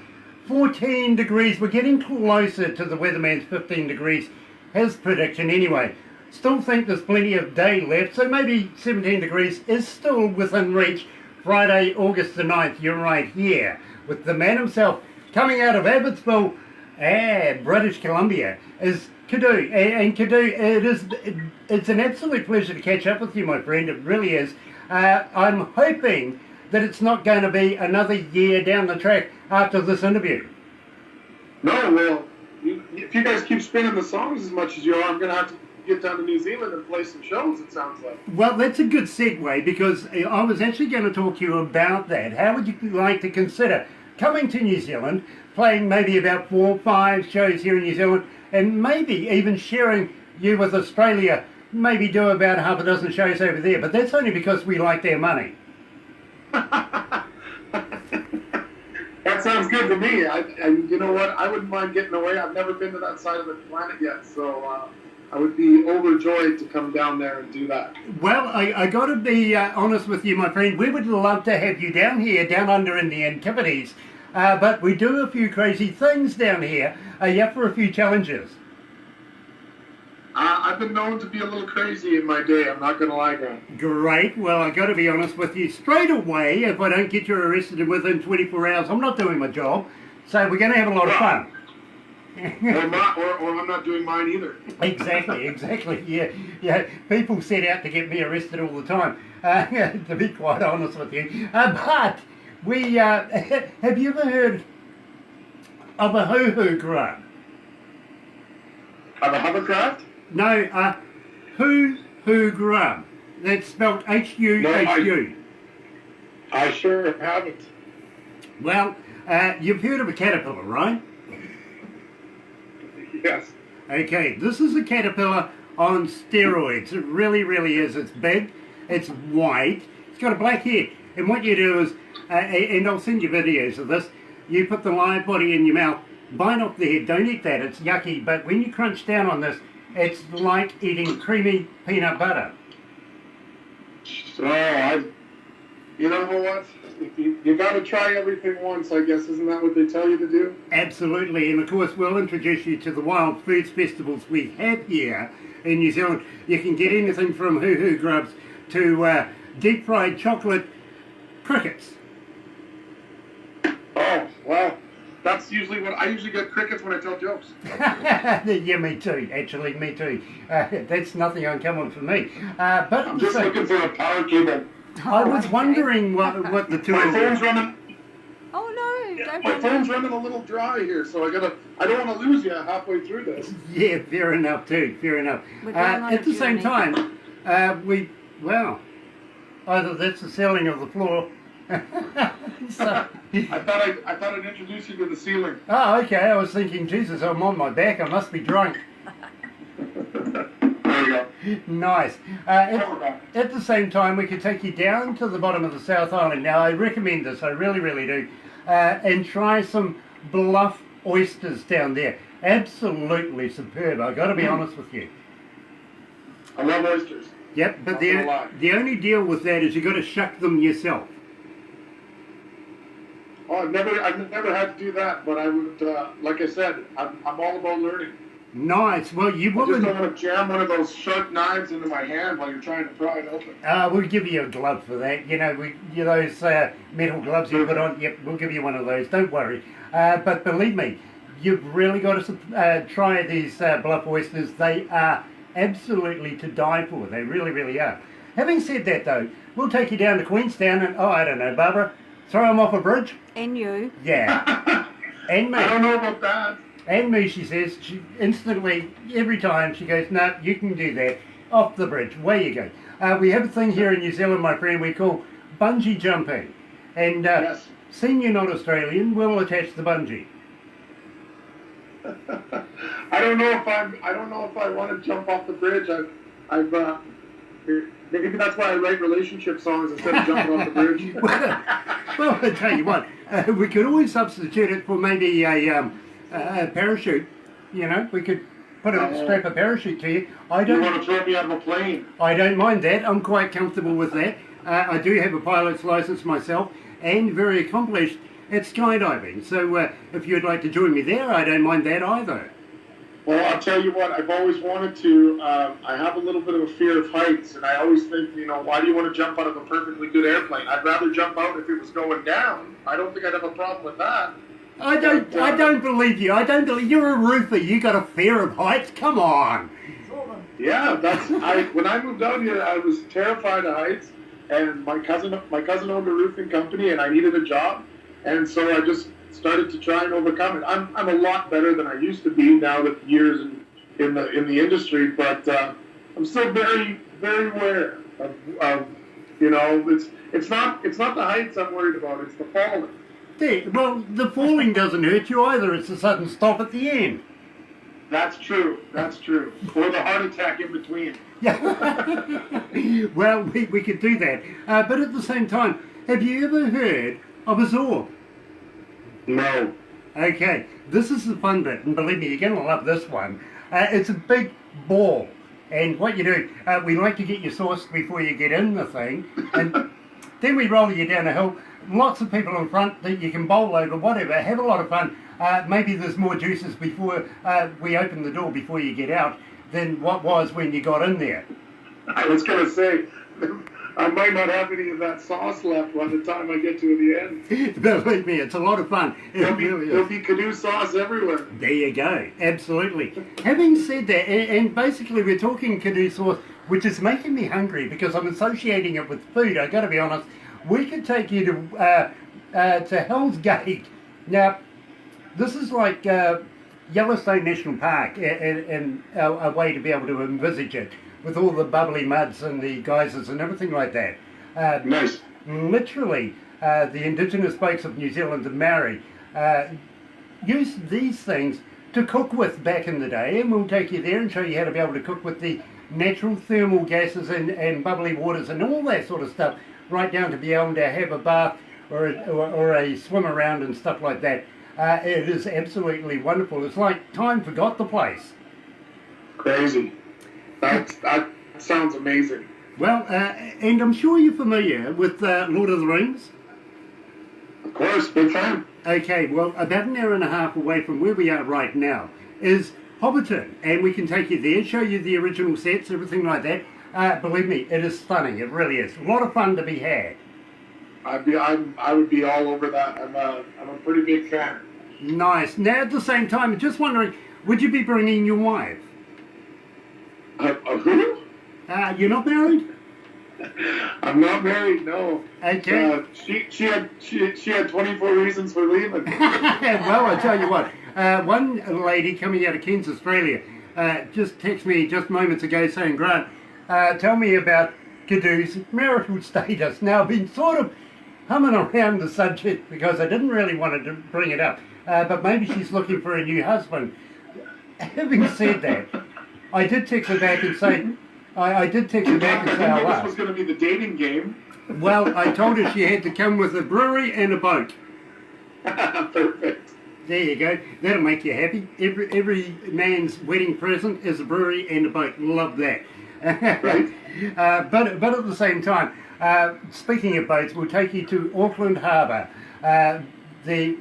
14 degrees. We're getting closer to the weatherman's 15 degrees, his prediction anyway. Still think there's plenty of day left, so maybe 17 degrees is still within reach. Friday, August the 9th, you're right here with the man himself coming out of Abbotsville, British Columbia, is Kadooh. And Kadooh, it's an absolute pleasure to catch up with you, my friend. It really is. I'm hoping that it's not going to be another year down the track after this interview. No, well, if you guys keep spinning the songs as much as you are, I'm going to have to get down to New Zealand and play some shows, it sounds like. Well, that's a good segue, because I was actually going to talk to you about that. How would you like to consider coming to New Zealand, playing maybe about 4 or 5 shows here in New Zealand, and maybe even sharing you with Australia? Maybe do about half a dozen shows over there, but that's only because we like their money. That sounds good to me. And you know what? I wouldn't mind getting away. I've never been to that side of the planet yet, so I would be overjoyed to come down there and do that. Well, I got to be honest with you, my friend. We would love to have you down here, down under in the Antipodes, but we do a few crazy things down here. Are you up for a few challenges? I've been known to be a little crazy in my day, I'm not going to lie, Grant. Great. Well, I got to be honest with you. Straight away, if I don't get you arrested within 24 hours, I'm not doing my job. So we're going to have a lot of fun. or I'm not doing mine either. Exactly. Yeah. People set out to get me arrested all the time, to be quite honest with you. But we, have you ever heard of a hoo-hoo grub? Of a hovercraft? No, hoo-hoo grub. That's spelled H-U-H-U. I sure haven't. Well, you've heard of a caterpillar, right? Yes. Okay, this is a caterpillar on steroids. It really is. It's big, it's white, it's got a black head. And what you do is, and I'll send you videos of this, you put the live body in your mouth, bite off the head, don't eat that, it's yucky, but when you crunch down on this, it's like eating creamy peanut butter. So, you know what? You got to try everything once, I guess. Isn't that what they tell you to do? Absolutely, and of course we'll introduce you to the wild foods festivals we have here in New Zealand. You can get anything from hoo-hoo grubs to deep fried chocolate crickets. Oh, well, that's usually what I usually get, crickets when I tell jokes. Yeah, me too. Actually, me too. That's nothing uncommon for me. But I'm just looking for a power cable. I was wondering what the two My of phone's you. running. Oh no! Don't My run. phone's running a little dry here, so I don't want to lose you halfway through this. Yeah, fair enough too. Fair enough. We're going on At a the same journey. time, either that's the ceiling of the floor. So, I thought I'd introduce you to the ceiling. oh, okay. I was thinking, Jesus, I'm on my back. I must be drunk. There you go. Nice. At the same time, we could take you down to the bottom of the South Island. Now, I recommend this. I really do. And try some bluff oysters down there. Absolutely superb. I've got to be honest with you. I love oysters. Yep, but Not gonna lie. the only deal with that is you've got to shuck them yourself. Oh, I've never had to do that, but I would, like I said, I'm all about learning. Nice. Well, you I just wouldn't. don't want to jam one of those sharp knives into my hand while you're trying to pry it open. We'll give you a glove for that. You know, those metal gloves you put on. Yep, we'll give you one of those. Don't worry. But believe me, you've really got to try these bluff oysters. They are absolutely to die for. They really, really are. Having said that, though, we'll take you down to Queenstown and, I don't know, Barbara, throw them off a bridge. And you. Yeah. And me. I don't know about that. And me, she says, she instantly, every time, she goes, no, you can do that. Off the bridge. Away you go. We have a thing here in New Zealand, my friend, we call bungee jumping. And Yes. seeing you're not Australian, we'll attach the bungee. I don't know if I want to jump off the bridge. I've maybe that's why I write relationship songs instead of jumping off the bridge. Well, I tell you what, we could always substitute it for maybe a parachute. You know, we could put a strap a parachute to you. You want to throw me out of a plane? I don't mind that. I'm quite comfortable with that. I do have a pilot's license myself and very accomplished at skydiving. So if you'd like to join me there, I don't mind that either. Well, I'll tell you what, I've always wanted to. I have a little bit of a fear of heights, and I always think, why do you want to jump out of a perfectly good airplane? I'd rather jump out if it was going down. I don't think I'd have a problem with that. I don't believe you. I don't believe you're a roofer. You got a fear of heights. Come on. Yeah, when I moved out here, I was terrified of heights, and my cousin owned a roofing company, and I needed a job, and so I just started to try and overcome it. I'm a lot better than I used to be now that years in the industry, but I'm still very, very aware of it's not the heights I'm worried about, it's the falling. Well, the falling doesn't hurt you either. It's a sudden stop at the end. That's true. Or the heart attack in between. Yeah. Well, we could do that. But at the same time, have you ever heard of a Zorb? No. Okay, this is the fun bit, and believe me, you're going to love this one. It's a big ball, and what you do, we like to get you sauced before you get in the thing, and then we roll you down a hill. Lots of people in front that you can bowl over, whatever, have a lot of fun. Maybe there's more juices before we open the door before you get out than what was when you got in there. I was going to say, I might not have any of that sauce left by the time I get to the end. Believe me, it's a lot of fun. There'll be Kadooh Sauce everywhere. There you go, absolutely. Having said that, and basically we're talking Kadooh Sauce, which is making me hungry because I'm associating it with food, I've got to be honest. We could take you to Hell's Gate. Now, this is like Yellowstone National Park and a way to be able to envisage it with all the bubbly muds and the geysers and everything like that. Nice. Literally, the indigenous folks of New Zealand and Maori used these things to cook with back in the day, and we'll take you there and show you how to be able to cook with the natural thermal gases and bubbly waters and all that sort of stuff, right down to be able to have a bath or a swim around and stuff like that. It is absolutely wonderful. It's like time forgot the place. Crazy. That sounds amazing. Well, and I'm sure you're familiar with Lord of the Rings. Of course, big fan. Okay, well, about an hour and a half away from where we are right now is Hobbiton, and we can take you there, show you the original sets, everything like that. Believe me, it is stunning. It really is. A lot of fun to be had. I would be all over that. I'm a pretty big fan. Nice. Now, at the same time, just wondering, would you be bringing your wife? Who? You're not married? I'm not married. No. Okay. She had 24 reasons for leaving. Well, I tell you what. One lady coming out of Cairns, Australia, just texted me just moments ago saying, Grant, tell me about Kadooh's marital status. Now, I've been sort of humming around the subject because I didn't really want to bring it up, but maybe she's looking for a new husband. Having said that, I did text her back and say, I did text her back and say, I knew this was going to be the dating game. Well, I told her she had to come with a brewery and a boat. Perfect. There you go. That'll make you happy. Every man's wedding present is a brewery and a boat. Love that. Right. But at the same time, speaking of boats, we'll take you to Auckland Harbour. The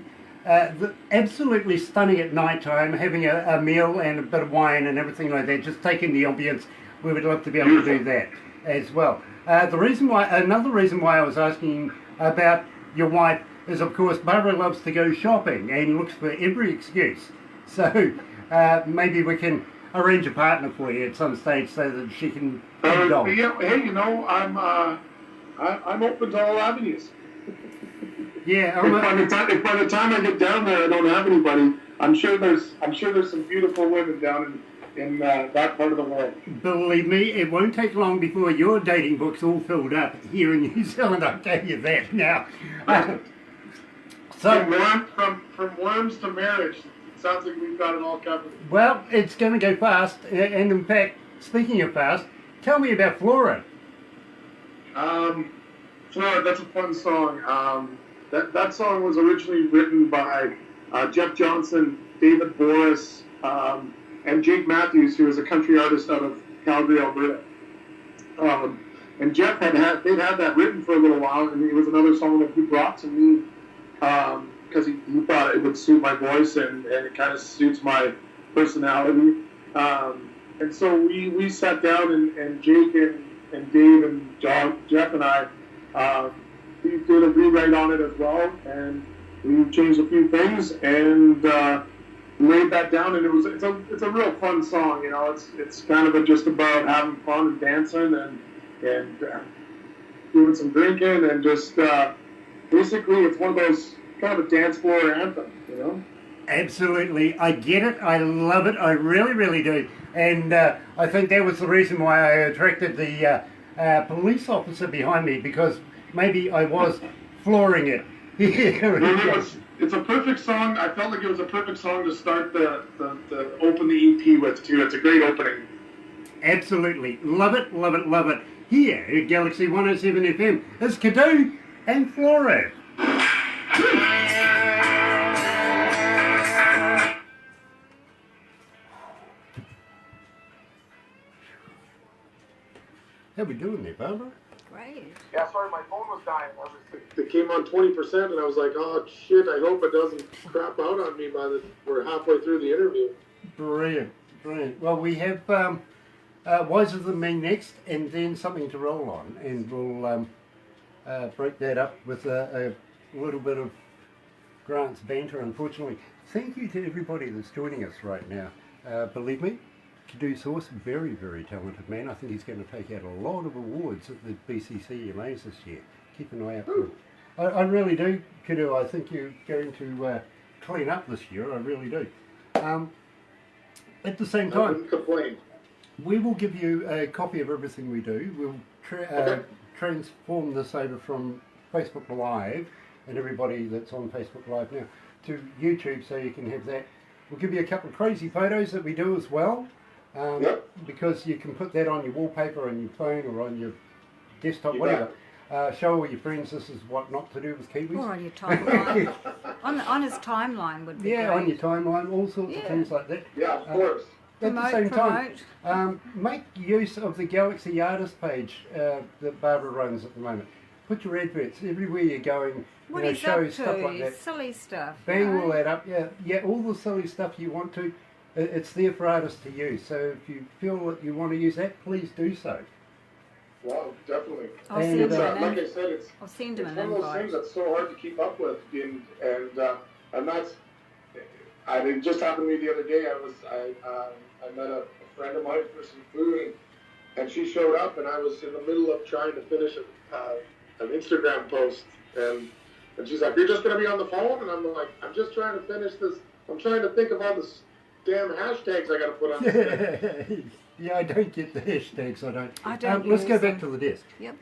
Absolutely stunning at night time, having a meal and a bit of wine and everything like that, just taking the ambience. We would love to be able to do that as well. Another reason why I was asking about your wife is, of course, Barbara loves to go shopping and looks for every excuse. So maybe we can arrange a partner for you at some stage so that she can go. Yeah, hey, you know, I'm open to all avenues. Yeah, If by the time I get down there, I don't have anybody. I'm sure there's some beautiful women down in that part of the world. Believe me, it won't take long before your dating book's all filled up here in New Zealand. I'll tell you that now. From worms to marriage, it sounds like we've got it all covered. Well, it's going to go fast, and in fact, speaking of fast, tell me about Flora. Flora, that's a fun song. That song was originally written by Jeff Johnson, David Boris, and Jake Matthews, who is a country artist out of Calgary, Alberta. And Jeff they'd had that written for a little while, and it was another song that he brought to me because he thought it would suit my voice and it kind of suits my personality. And so we sat down and Jake and Dave and Jeff and I we did a rewrite on it as well, and we changed a few things and laid that down. And it's a real fun song, you know. It's kind of just about having fun and dancing and doing some drinking and just basically it's one of those kind of a dance floor anthem, you know. Absolutely, I get it. I love it. I really, really do. And I think that was the reason why I attracted the police officer behind me, because maybe I was flooring it. It's a perfect song. I felt like it was a perfect song to start the open the EP with too. It's a great opening. Absolutely, love it, love it, love it. Here at Galaxy 107 FM is Kadooh and Flora. How we doing there, Barbara? Great. Yeah, sorry, my phone was dying. It came on 20%, and I was like, oh, shit, I hope it doesn't crap out on me we're halfway through the interview. Brilliant, brilliant. Well, we have Wiser Than Me next, and then Something to Roll On, and we'll break that up with a little bit of Grant's banter, unfortunately. Thank you to everybody that's joining us right now. Believe me, Kadooh Sauce, very, very talented man. I think he's going to take out a lot of awards at the BCCMAs this year. Keep an eye out for him. I really do, Kadooh. I think you're going to clean up this year. I really do. At the same time, I wouldn't complain. We will give you a copy of everything we do. We'll transform this over from Facebook Live and everybody that's on Facebook Live now to YouTube, so you can have that. We'll give you a couple of crazy photos that we do as well. Because you can put that on your wallpaper on your phone or on your desktop, whatever. Show all your friends this is what not to do with Kiwis. Or on your timeline. on his timeline would be great. On your timeline, all sorts of things like that. Yeah, of course. At the same time, make use of the Galaxy Artist page that Barbara runs at the moment. Put your adverts everywhere you're going. What he's show up to, stuff like that. Silly stuff. Bang all that up. Yeah, all the silly stuff you want to. It's there for artists to use. So if you feel that you want to use that, please do so. Wow, definitely. I'll send him like I said, it's one of those things that's so hard to keep up with, and that's. It just happened to me the other day. I met a friend of mine for some food, and she showed up, and I was in the middle of trying to finish an Instagram post, and she's like, "You're just going to be on the phone?" And I'm like, "I'm just trying to finish this. I'm trying to think of all this damn hashtags I got to put on this thing." Yeah, I don't get the hashtags. I don't. Let's go back to the desk. Yep.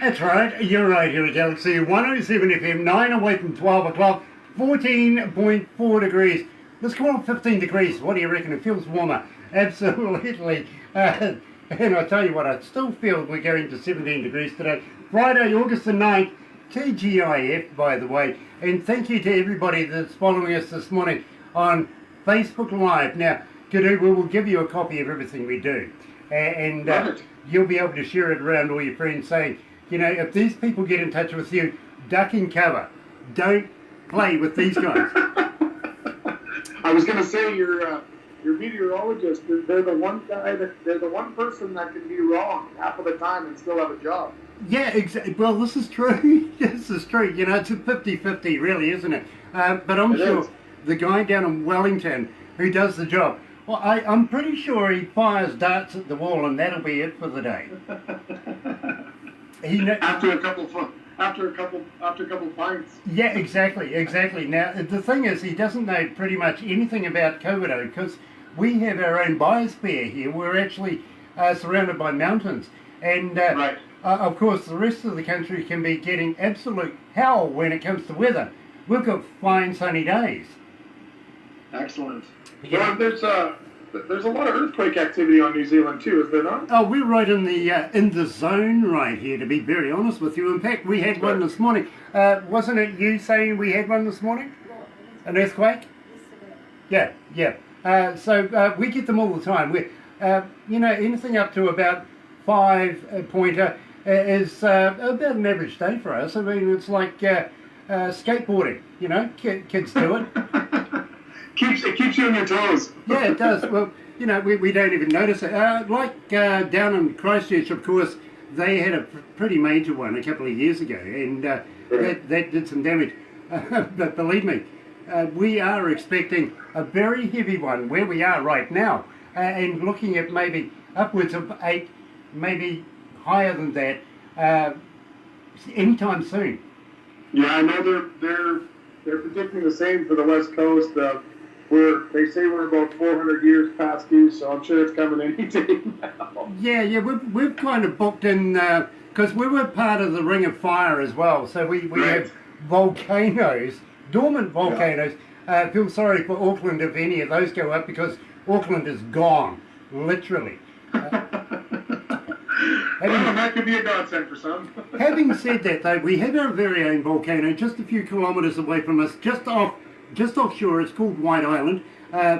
That's right, you're right here at Galaxy 107 FM, 9 away from 12 o'clock, 14.4 degrees. Let's go on 15 degrees. What do you reckon? It feels warmer. Absolutely. And I tell you what, I still feel we're going to 17 degrees today. Friday, August the 9th, TGIF, by the way. And thank you to everybody that's following us this morning on Facebook Live. Now, Kadooh, we will give you a copy of everything we do. And you'll be able to share it around all your friends saying, you know, if these people get in touch with you, duck and cover. Don't play with these guys. I was going to say your meteorologist. They're the one guy they're the one person that can be wrong half of the time and still have a job. Yeah, exactly. Well, this is true. This is true. You know, it's a 50-50, really, isn't it? But I'm sure the guy down in Wellington who does the job. Well, I'm pretty sure he fires darts at the wall, and that'll be it for the day. After a couple pints. Yeah, exactly. Now, the thing is, he doesn't know pretty much anything about COVID because we have our own biosphere here. We're actually surrounded by mountains. And, of course, the rest of the country can be getting absolute hell when it comes to weather. We've got fine sunny days. Excellent. Yeah. Well, there's a lot of earthquake activity on New Zealand too, is there not? Oh, we're right in the zone right here, to be very honest with you. In fact, we had one this morning. Wasn't it you saying we had one this morning? An earthquake? Yeah. So we get them all the time. We, you know, anything up to about 5-pointer is about an average day for us. I mean, it's like skateboarding. You know, kids do it. It keeps you on your toes. Yeah, it does. Well, you know, we don't even notice it. Like down in Christchurch, of course, they had a pretty major one a couple of years ago, and that did some damage. But believe me, we are expecting a very heavy one where we are right now, and looking at maybe upwards of 8, maybe higher than that, anytime soon. Yeah, I know they're predicting the same for the West Coast. They say we're about 400 years past due, so I'm sure it's coming any day now. Yeah, we've kind of booked in, because we were part of the Ring of Fire as well, so we have volcanoes, dormant volcanoes. Feel sorry for Auckland if any of those go up, because Auckland is gone, literally. That could be a godsend for some. Having said that, though, we have our very own volcano just a few kilometres away from us, just offshore. It's called White Island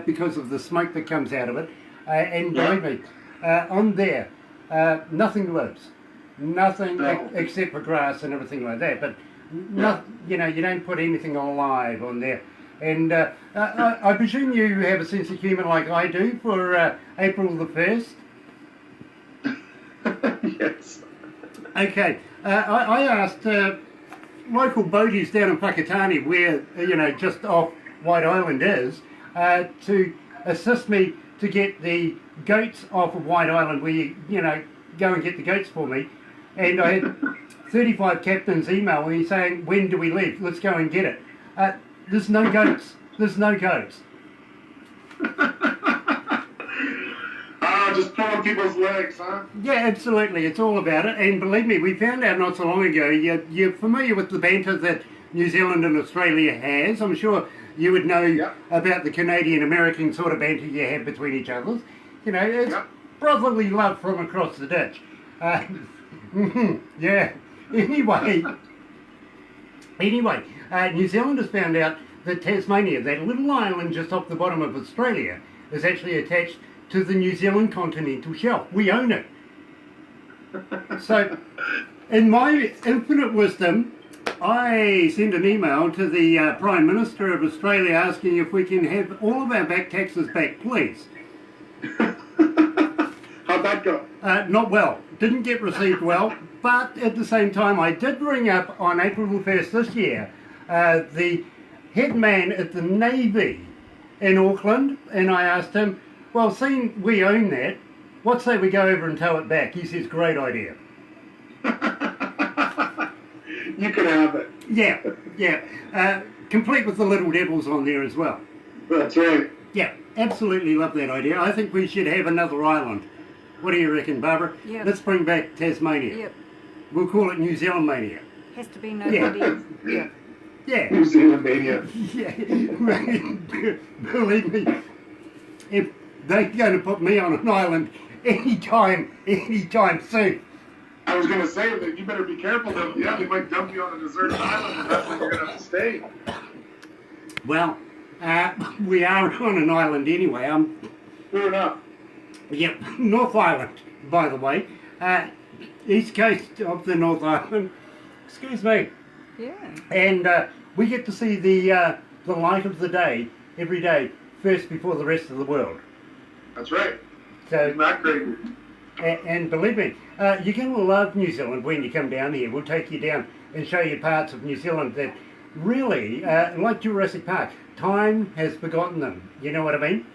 because of the smoke that comes out of it. And believe me, on there, nothing lives. Nothing except for grass and everything like that. But, you know, you don't put anything alive on there. And I presume you have a sense of humour like I do for April the 1st? Yes. Okay. I asked local boaties down in Pakatani, where, you know, just off White Island is, to assist me to get the goats off of White Island, where you know, go and get the goats for me. And I had 35 captains email me saying, when do we leave? Let's go and get it. There's no goats. There's no goats. Just pulling people's legs, huh? Yeah, absolutely. It's all about it. And believe me, we found out not so long ago, you're familiar with the banter that New Zealand and Australia has. I'm sure you would know about the Canadian-American sort of banter you have between each other. You know, it's brotherly love from across the ditch. Yeah. Anyway, New Zealand has found out that Tasmania, that little island just off the bottom of Australia, is actually attached to the New Zealand continental shelf. We own it. So, in my infinite wisdom, I send an email to the Prime Minister of Australia asking if we can have all of our back taxes back, please. How'd that go? Not well. Didn't get received well, but at the same time, I did ring up on April the 1st this year the head man at the Navy in Auckland, and I asked him, well, seeing we own that, what say we go over and tow it back? He says, great idea. You can have it. Yeah. Complete with the little devils on there as well. That's right. Yeah, absolutely love that idea. I think we should have another island. What do you reckon, Barbara? Yep. Let's bring back Tasmania. Yep. we'll call it New Zealand Mania. Has to be nobody. Yeah. Yeah. New Zealand mania. Yeah. Believe me, if they're going to put me on an island anytime soon. I was going to say that you better be careful though. Yeah, they might dump you on a deserted island and that's where you're going to have to stay. Well, we are on an island anyway. Fair enough. Yep, North Island, by the way. East coast of the North Island. Excuse me. Yeah. And we get to see the light of the day every day, first before the rest of the world. That's right. So, Isn't that great? and believe me, you're going to love New Zealand when you come down here. We'll take you down and show you parts of New Zealand that really, like Jurassic Park, time has forgotten them. You know what I mean?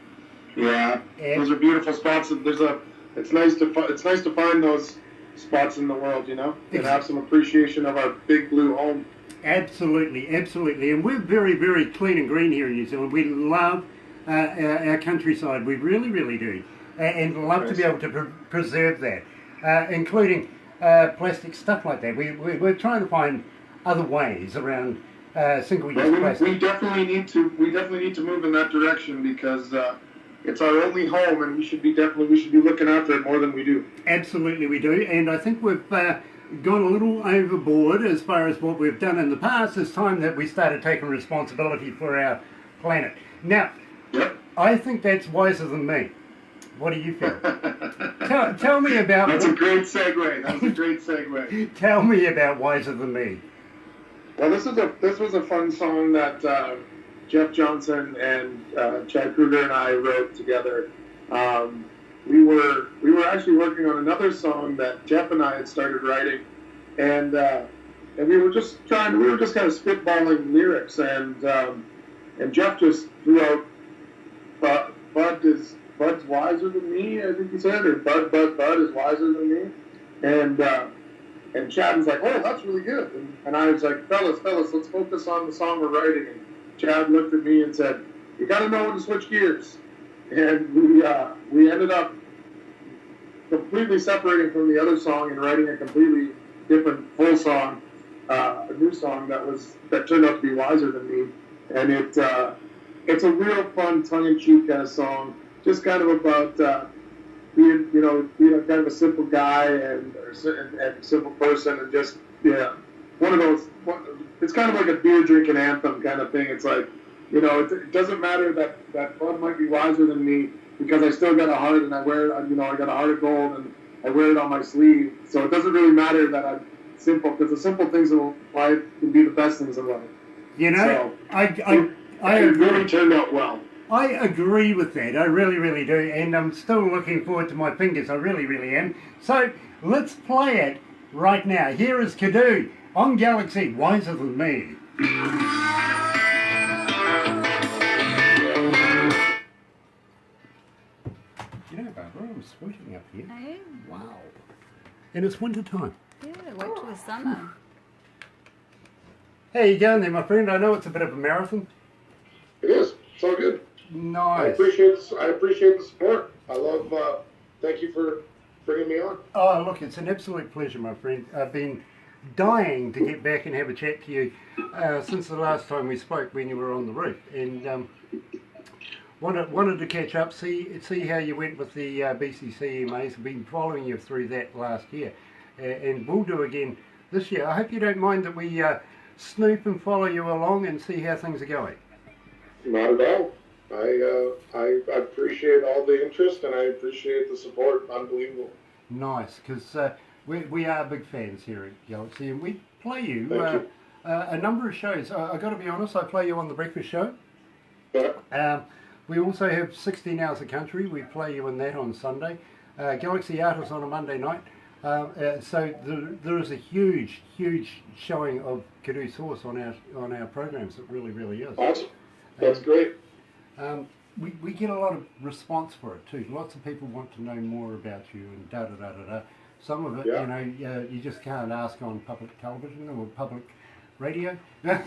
Yeah, And- those are beautiful spots. It's nice to find those spots in the world, you know, and have some appreciation of our big blue home. Absolutely, absolutely. And we're very, very clean and green here in New Zealand. We love our countryside. We really, really do. And love to be able to preserve that, including plastic stuff like that. We're trying to find other ways around single-use plastic. We definitely need to move in that direction because it's our only home, and we should be looking after it more than we do. Absolutely, we do. And I think we've gone a little overboard as far as what we've done in the past. It's time that we started taking responsibility for our planet. Now, Yep. I think that's wiser than me. What do you feel? tell me about. That's a great segue. Tell me about wiser than me. Well, this was a fun song that Jeff Johnson and Chad Kruger and I wrote together. We were actually working on another song that Jeff and I had started writing, and we were just kind of spitballing lyrics, and Jeff just threw out Bud's wiser than me, I think he said, or Bud is wiser than me, and Chad was like, oh, that's really good, and I was like, fellas, let's focus on the song we're writing. And Chad looked at me and said, you got to know when to switch gears, and we ended up completely separating from the other song and writing a completely different full song, a new song that turned out to be wiser than me, and it's a real fun tongue-in-cheek kind of song, just kind of about being kind of a simple guy and a simple person, and just one of those. It's kind of like a beer drinking anthem kind of thing. It's like, it doesn't matter that Bud might be wiser than me because I still got a heart and I wear it. I got a heart of gold and I wear it on my sleeve. So it doesn't really matter that I'm simple, because the simple things in life can be the best things in life. So, it really turned out well. I agree with that. I really, really do. And I'm still looking forward to my fingers. I really, really am. So let's play it right now. Here is Kadooh on Galaxy, Wiser Than Me. You know, Barbara, I'm sweating up here. Hey? Wow. And it's winter time. Yeah, wait till the summer. How you going there, my friend? I know it's a bit of a marathon. It is. It's all good. I Nice. appreciate the support. I love. Thank you for bringing me on. Oh, look, it's an absolute pleasure, my friend. I've been dying to get back and have a chat to you since the last time we spoke when you were on the roof, and wanted to catch up, see how you went with the BCCMAs. I've been following you through that last year, and we'll do again this year. I hope you don't mind that we snoop and follow you along and see how things are going. Not at all. I appreciate all the interest and I appreciate the support. Unbelievable. Nice, because we are big fans here at Galaxy, and we play you, Thank you. A number of shows. I got to be honest, I play you on The Breakfast Show. Yeah. We also have 16 Hours of Country. We play you in that on Sunday. Galaxy Artists on a Monday night. So there is a huge showing of Kadooh Sauce on our programs. It really, really is. Awesome. That's great. We get a lot of response for it too. Lots of people want to know more about you and da da da da da. Some of it, Yeah. you just can't ask on public television or public radio. Yeah,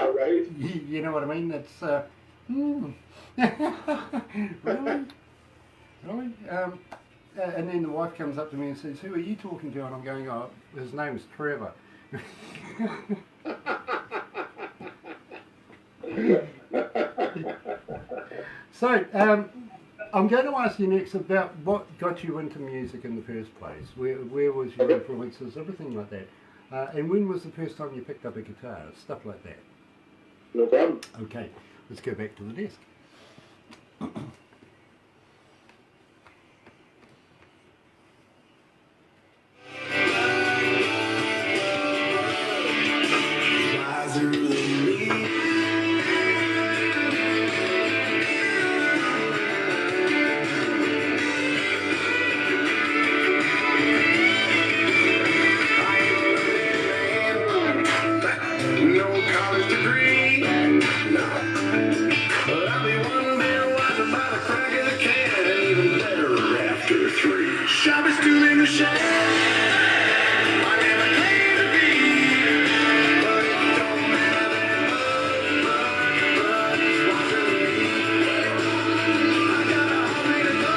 right. You know what I mean? That's really, really. and then the wife comes up to me and says, "Who are you talking to?" And I'm going, "Oh, his name's Trevor." So, I'm going to ask you next about what got you into music in the first place. Where was your influences, everything like that. And when was the first time you picked up a guitar, stuff like that? No problem. Okay, let's go back to the desk. Wiser than me. No college degree, no. But I'll be one man watching by the crack of the can, and even better after 3. Shop is still in the shed. I never claimed to be, but it don't matter that much is watching me. I got a long way to go.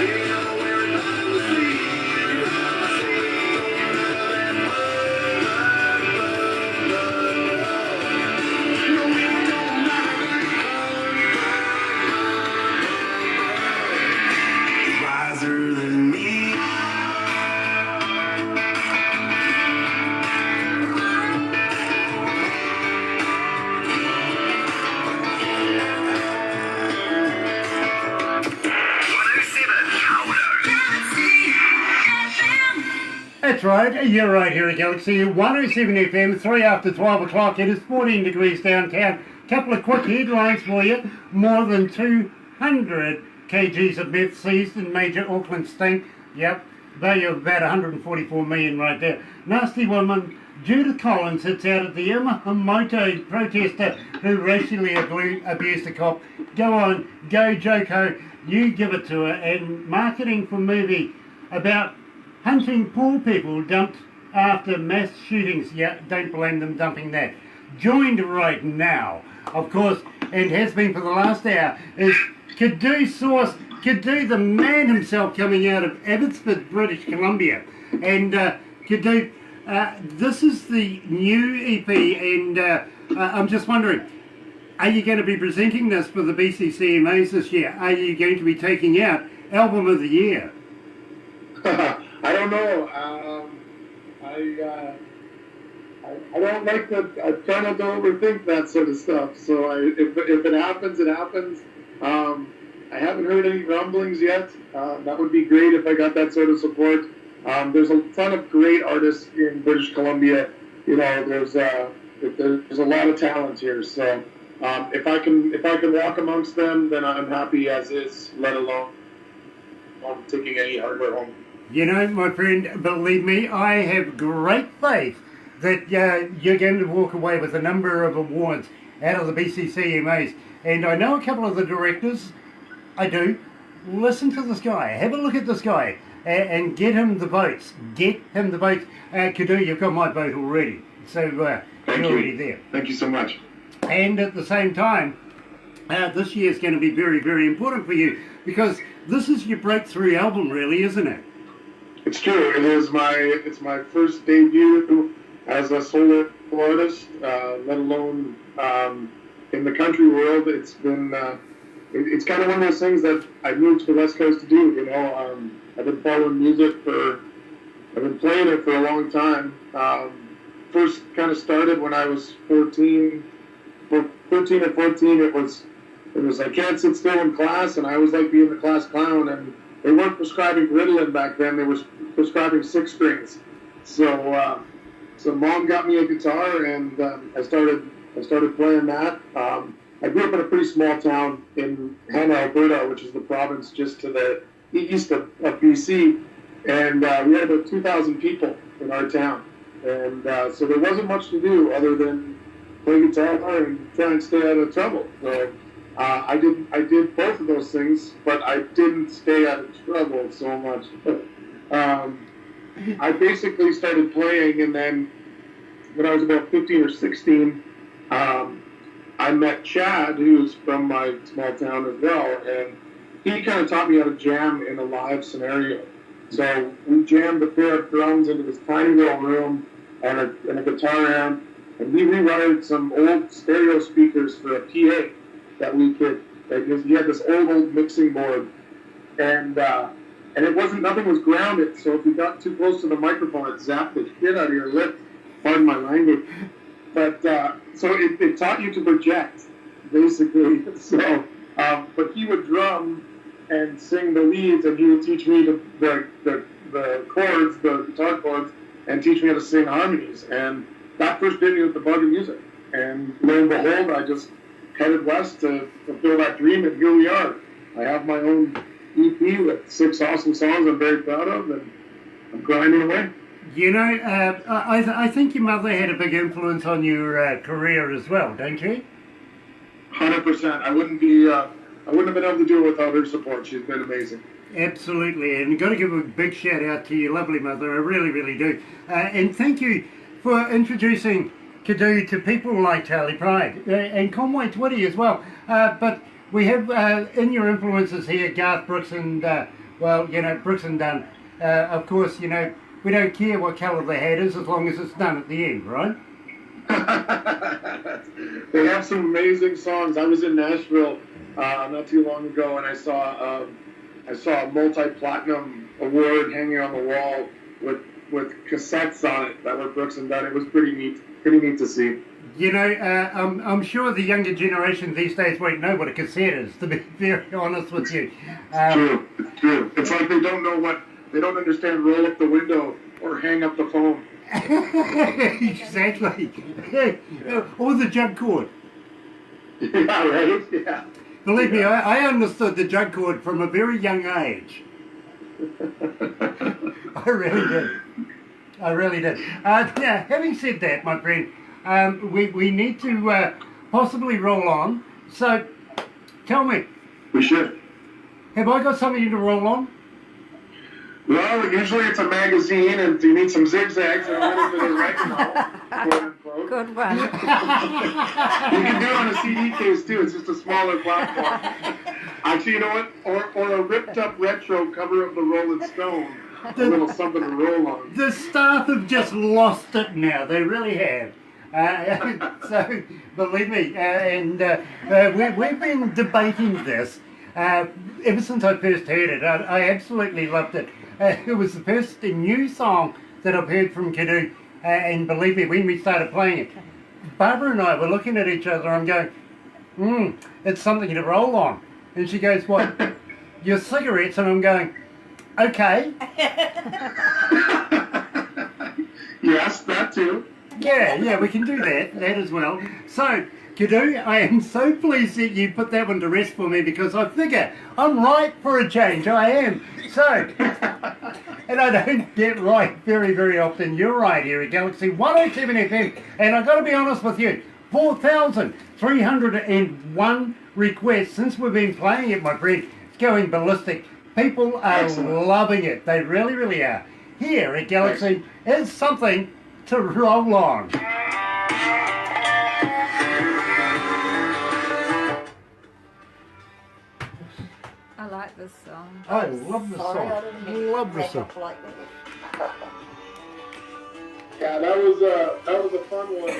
You know where it lies to sleep. I say it don't matter that much. No, it don't matter that much. Wiser than me. That's right, you're right here at Galaxy 107 FM, 3 after 12 o'clock. It is 14 degrees downtown. Couple of quick headlines for you. More than 200 kgs of meth seized in major Auckland sting. Yep, value of about 144 million right there. Nasty woman Judith Collins hits out at the Yamamoto protester who racially abused a cop. Go on, go Joko, you give it to her. And marketing for movie about hunting poor people dumped after mass shootings. Yeah, don't blame them dumping that. Joined right now, of course, and has been for the last hour, is Kadooh Sauce. Kadooh, the man himself, coming out of Abbotsford, British Columbia. And Kadooh, this is the new EP, and I'm just wondering, are you going to be presenting this for the BCCMAs this year? Are you going to be taking out Album of the Year? I don't know. I don't like to. I try not to overthink that sort of stuff. So if it happens, it happens. I haven't heard any rumblings yet. That would be great if I got that sort of support. There's a ton of great artists in British Columbia. You know, there's a lot of talent here. So if I can walk amongst them, then I'm happy as is. Let alone taking any hardware home. You know, my friend, believe me, I have great faith that you're going to walk away with a number of awards out of the BCCMAs. And I know a couple of the directors. I do. Listen to this guy. Have a look at this guy. And get him the votes. Get him the votes. Kadooh, you've got my vote already. So you're already there. Thank you so much. And at the same time, this year is going to be very, very important for you because this is your breakthrough album, really, isn't it? It's true. It's my first debut as a solo artist, let alone in the country world. It's been it's kind of one of those things that I moved to the West Coast to do. You know, I've been following music I've been playing it for a long time. First kind of started when I was 13 or 14. It was I can't sit still in class, and I always like being the class clown. And they weren't prescribing Ritalin back then. They were prescribing 6 strings. So mom got me a guitar, and I started playing that. I grew up in a pretty small town in Hanna, Alberta, which is the province just to the east of BC, and we had about 2,000 people in our town. And so there wasn't much to do other than play guitar and try and stay out of trouble. So I did both of those things, but I didn't stay out of trouble so much. I basically started playing, and then when I was about 15 or 16, I met Chad, who's from my small town as well, and he kind of taught me how to jam in a live scenario. So we jammed a pair of drums into this tiny little room and a guitar amp, and he rewired some old stereo speakers for a PA that we could. He had this old mixing board, and it wasn't, nothing was grounded. So if you got too close to the microphone, it zapped the shit out of your lip. Pardon my language. But so it taught you to project, basically. So, but he would drum and sing the leads, and he would teach me the chords, the guitar chords, and teach me how to sing harmonies. And that first did me with the bug of music. And lo and behold, I just headed west to fulfill that dream, and here we are. I have my own EP with 6 awesome songs I'm very proud of, and I'm grinding away. You know, I think your mother had a big influence on your career as well, don't you? 100%. I wouldn't have been able to do it without her support. She's been amazing. Absolutely, and you've got to give a big shout out to your lovely mother. I really, really do. And thank you for introducing Kadooh to people like Charlie Pride and Conway Twitty as well. But we have in your influences here Garth Brooks and, Brooks and Dunn. Of course, we don't care what colour the hat is as long as it's done at the end, right? They have some amazing songs. I was in Nashville not too long ago, and I saw a multi-platinum award hanging on the wall with cassettes on it that were Brooks and Dunn. It was pretty neat to see. I'm sure the younger generation these days won't know what a cassette is, to be very honest with you. It's true. It's like they don't understand roll up the window or hang up the phone. Exactly. Or the jug cord. Yeah, right? Yeah. Believe me, I understood the jug cord from a very young age. I really did. Now, having said that, my friend, we need to possibly roll on. So, tell me. We should. Have I got something to roll on? Well, usually it's a magazine, and you need some zigzags and a little bit of right, quote unquote. Good one. You can do it on a CD case too. It's just a smaller platform. Actually, you know what? Or a ripped up retro cover of the Rolling Stone. A little something to roll on. The staff have just lost it now. They really have. So, believe me, we've been debating this ever since I first heard it. I absolutely loved it. It was the first new song that I've heard from Kadooh, and believe me, when we started playing it, Barbara and I were looking at each other. I'm going, it's something to roll on. And she goes, what? Your cigarettes? And I'm going, okay. Yes, that too. Yeah, we can do that as well. So, Kadooh, I am so pleased that you put that one to rest for me, because I figure I'm right for a change. I am. So, and I don't get right very, very often. You're right here at Galaxy 107 FM. And I've got to be honest with you, 4,301 requests since we've been playing it, my friend. It's going ballistic. People are loving it. They really, really are. Here at Galaxy is something to roll on. I like this song. I love this song. Love this song. Yeah, that was a fun one.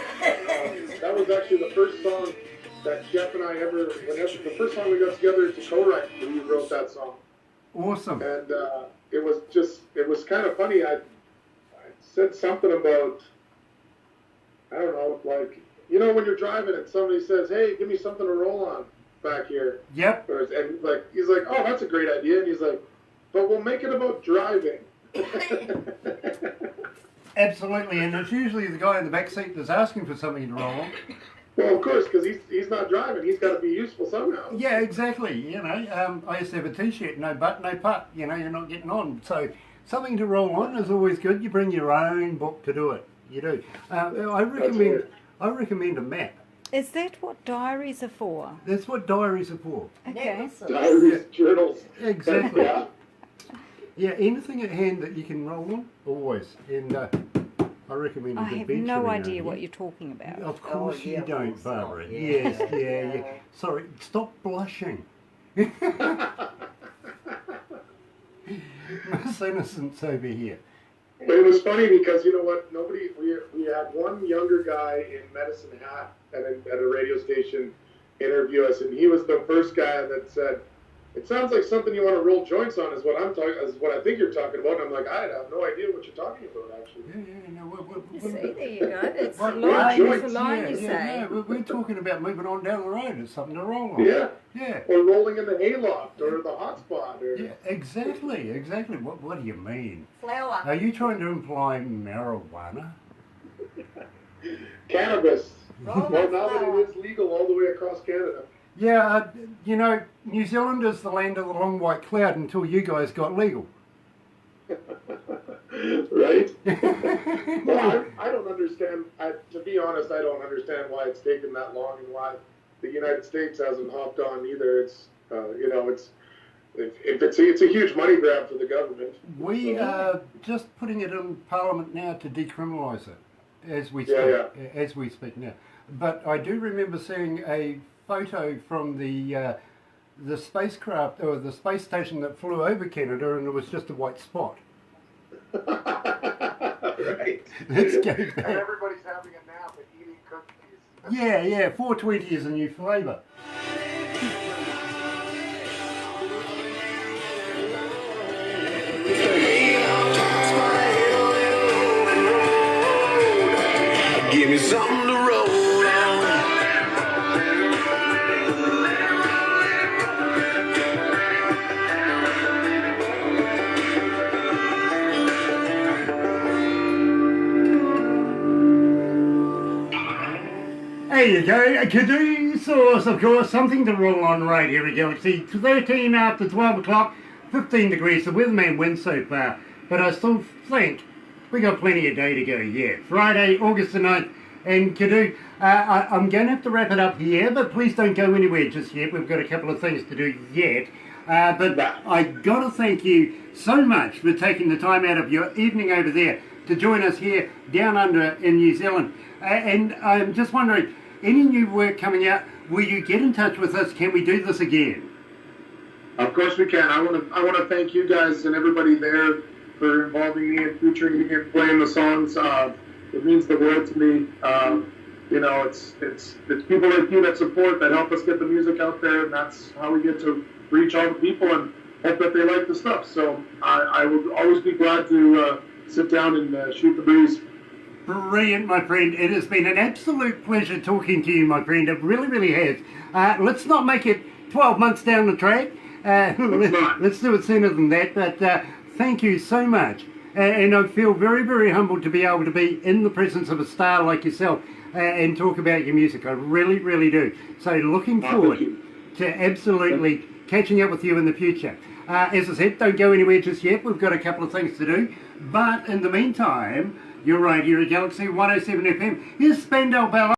That was actually the first song that Jeff and I the first song we got together to co-write. We wrote that song. Awesome. And it was kind of funny. I said something about, I don't know, like, when you're driving and somebody says, hey, give me something to roll on back here. Yep. And he's like, oh, that's a great idea. And he's like, but we'll make it about driving. Absolutely, and it's usually the guy in the back seat that's asking for something to roll on. Well, of course, because he's not driving. He's got to be useful somehow. Yeah, exactly. I used to have a T-shirt, no butt, no putt. You're not getting on. So something to roll on is always good. You bring your own book to do it. You do. I recommend a map. Is that what diaries are for? That's what diaries are for. Okay. Diaries, journals. Exactly. Yeah. Yeah, anything at hand that you can roll on, always. And I recommend a I good have bench no around idea here. what you're talking about. Of course you don't, Barbara. Yeah. Yes, yeah. Sorry, stop blushing. Miss Innocence over here. But it was funny because you know what? We had one younger guy in Medicine Hat at a radio station interview us, and he was the first guy that said, "It sounds like something you want to roll joints on." Is what I think you're talking about. And I'm like, I have no idea what you're talking about, actually. Yeah, no, See, there you go. It's a What line, joints? it's a line you say. no, we're talking about moving on down the road. It's something to roll on. Yeah. Or rolling in the hayloft or the hotspot. Yeah, exactly. What do you mean? Flower. Are you trying to imply marijuana? Cannabis. Roll Well, that now that flower. it is legal all the way across Canada. Yeah, New Zealand is the land of the long white cloud until you guys got legal. Right? Well, I don't understand. To be honest, I don't understand why it's taken that long and why the United States hasn't hopped on either. It's it's a huge money grab for the government. We are just putting it in Parliament now to decriminalise it as we speak now. But I do remember seeing a photo from the spacecraft or the space station that flew over Canada, and it was just a white spot. Right. Let's go And back. everybody's having a nap and eating cookies. Yeah, 420 is a new flavour. Give me something to roll on. There you go, Kadooh Sauce, of course, something to roll on right here at Galaxy. 13 after 12 o'clock, 15 degrees, the weatherman wins so far, but I still think we got plenty of day to go yet. Friday, August the 9th, and Kadooh, I'm going to have to wrap it up here, but please don't go anywhere just yet. We've got a couple of things to do yet. But I got to thank you so much for taking the time out of your evening over there to join us here down under in New Zealand. And I'm just wondering, any new work coming out, will you get in touch with us? Can we do this again? Of course we can. I want to thank you guys and everybody there for involving me and featuring me and playing the songs. It means the world to me. It's people like you that support, that help us get the music out there, and that's how we get to reach all the people and hope that they like the stuff. So I will always be glad to sit down and shoot the breeze. Brilliant, my friend. It has been an absolute pleasure talking to you, my friend. It really, really has. Let's not make it 12 months down the track. Let's do it sooner than that. But thank you so much. And I feel very, very humbled to be able to be in the presence of a star like yourself and talk about your music. I really, really do. So looking forward to absolutely catching up with you in the future. As I said, don't go anywhere just yet. We've got a couple of things to do. But in the meantime, you're right here at Galaxy 107 FM. Here's Spandau Ballet.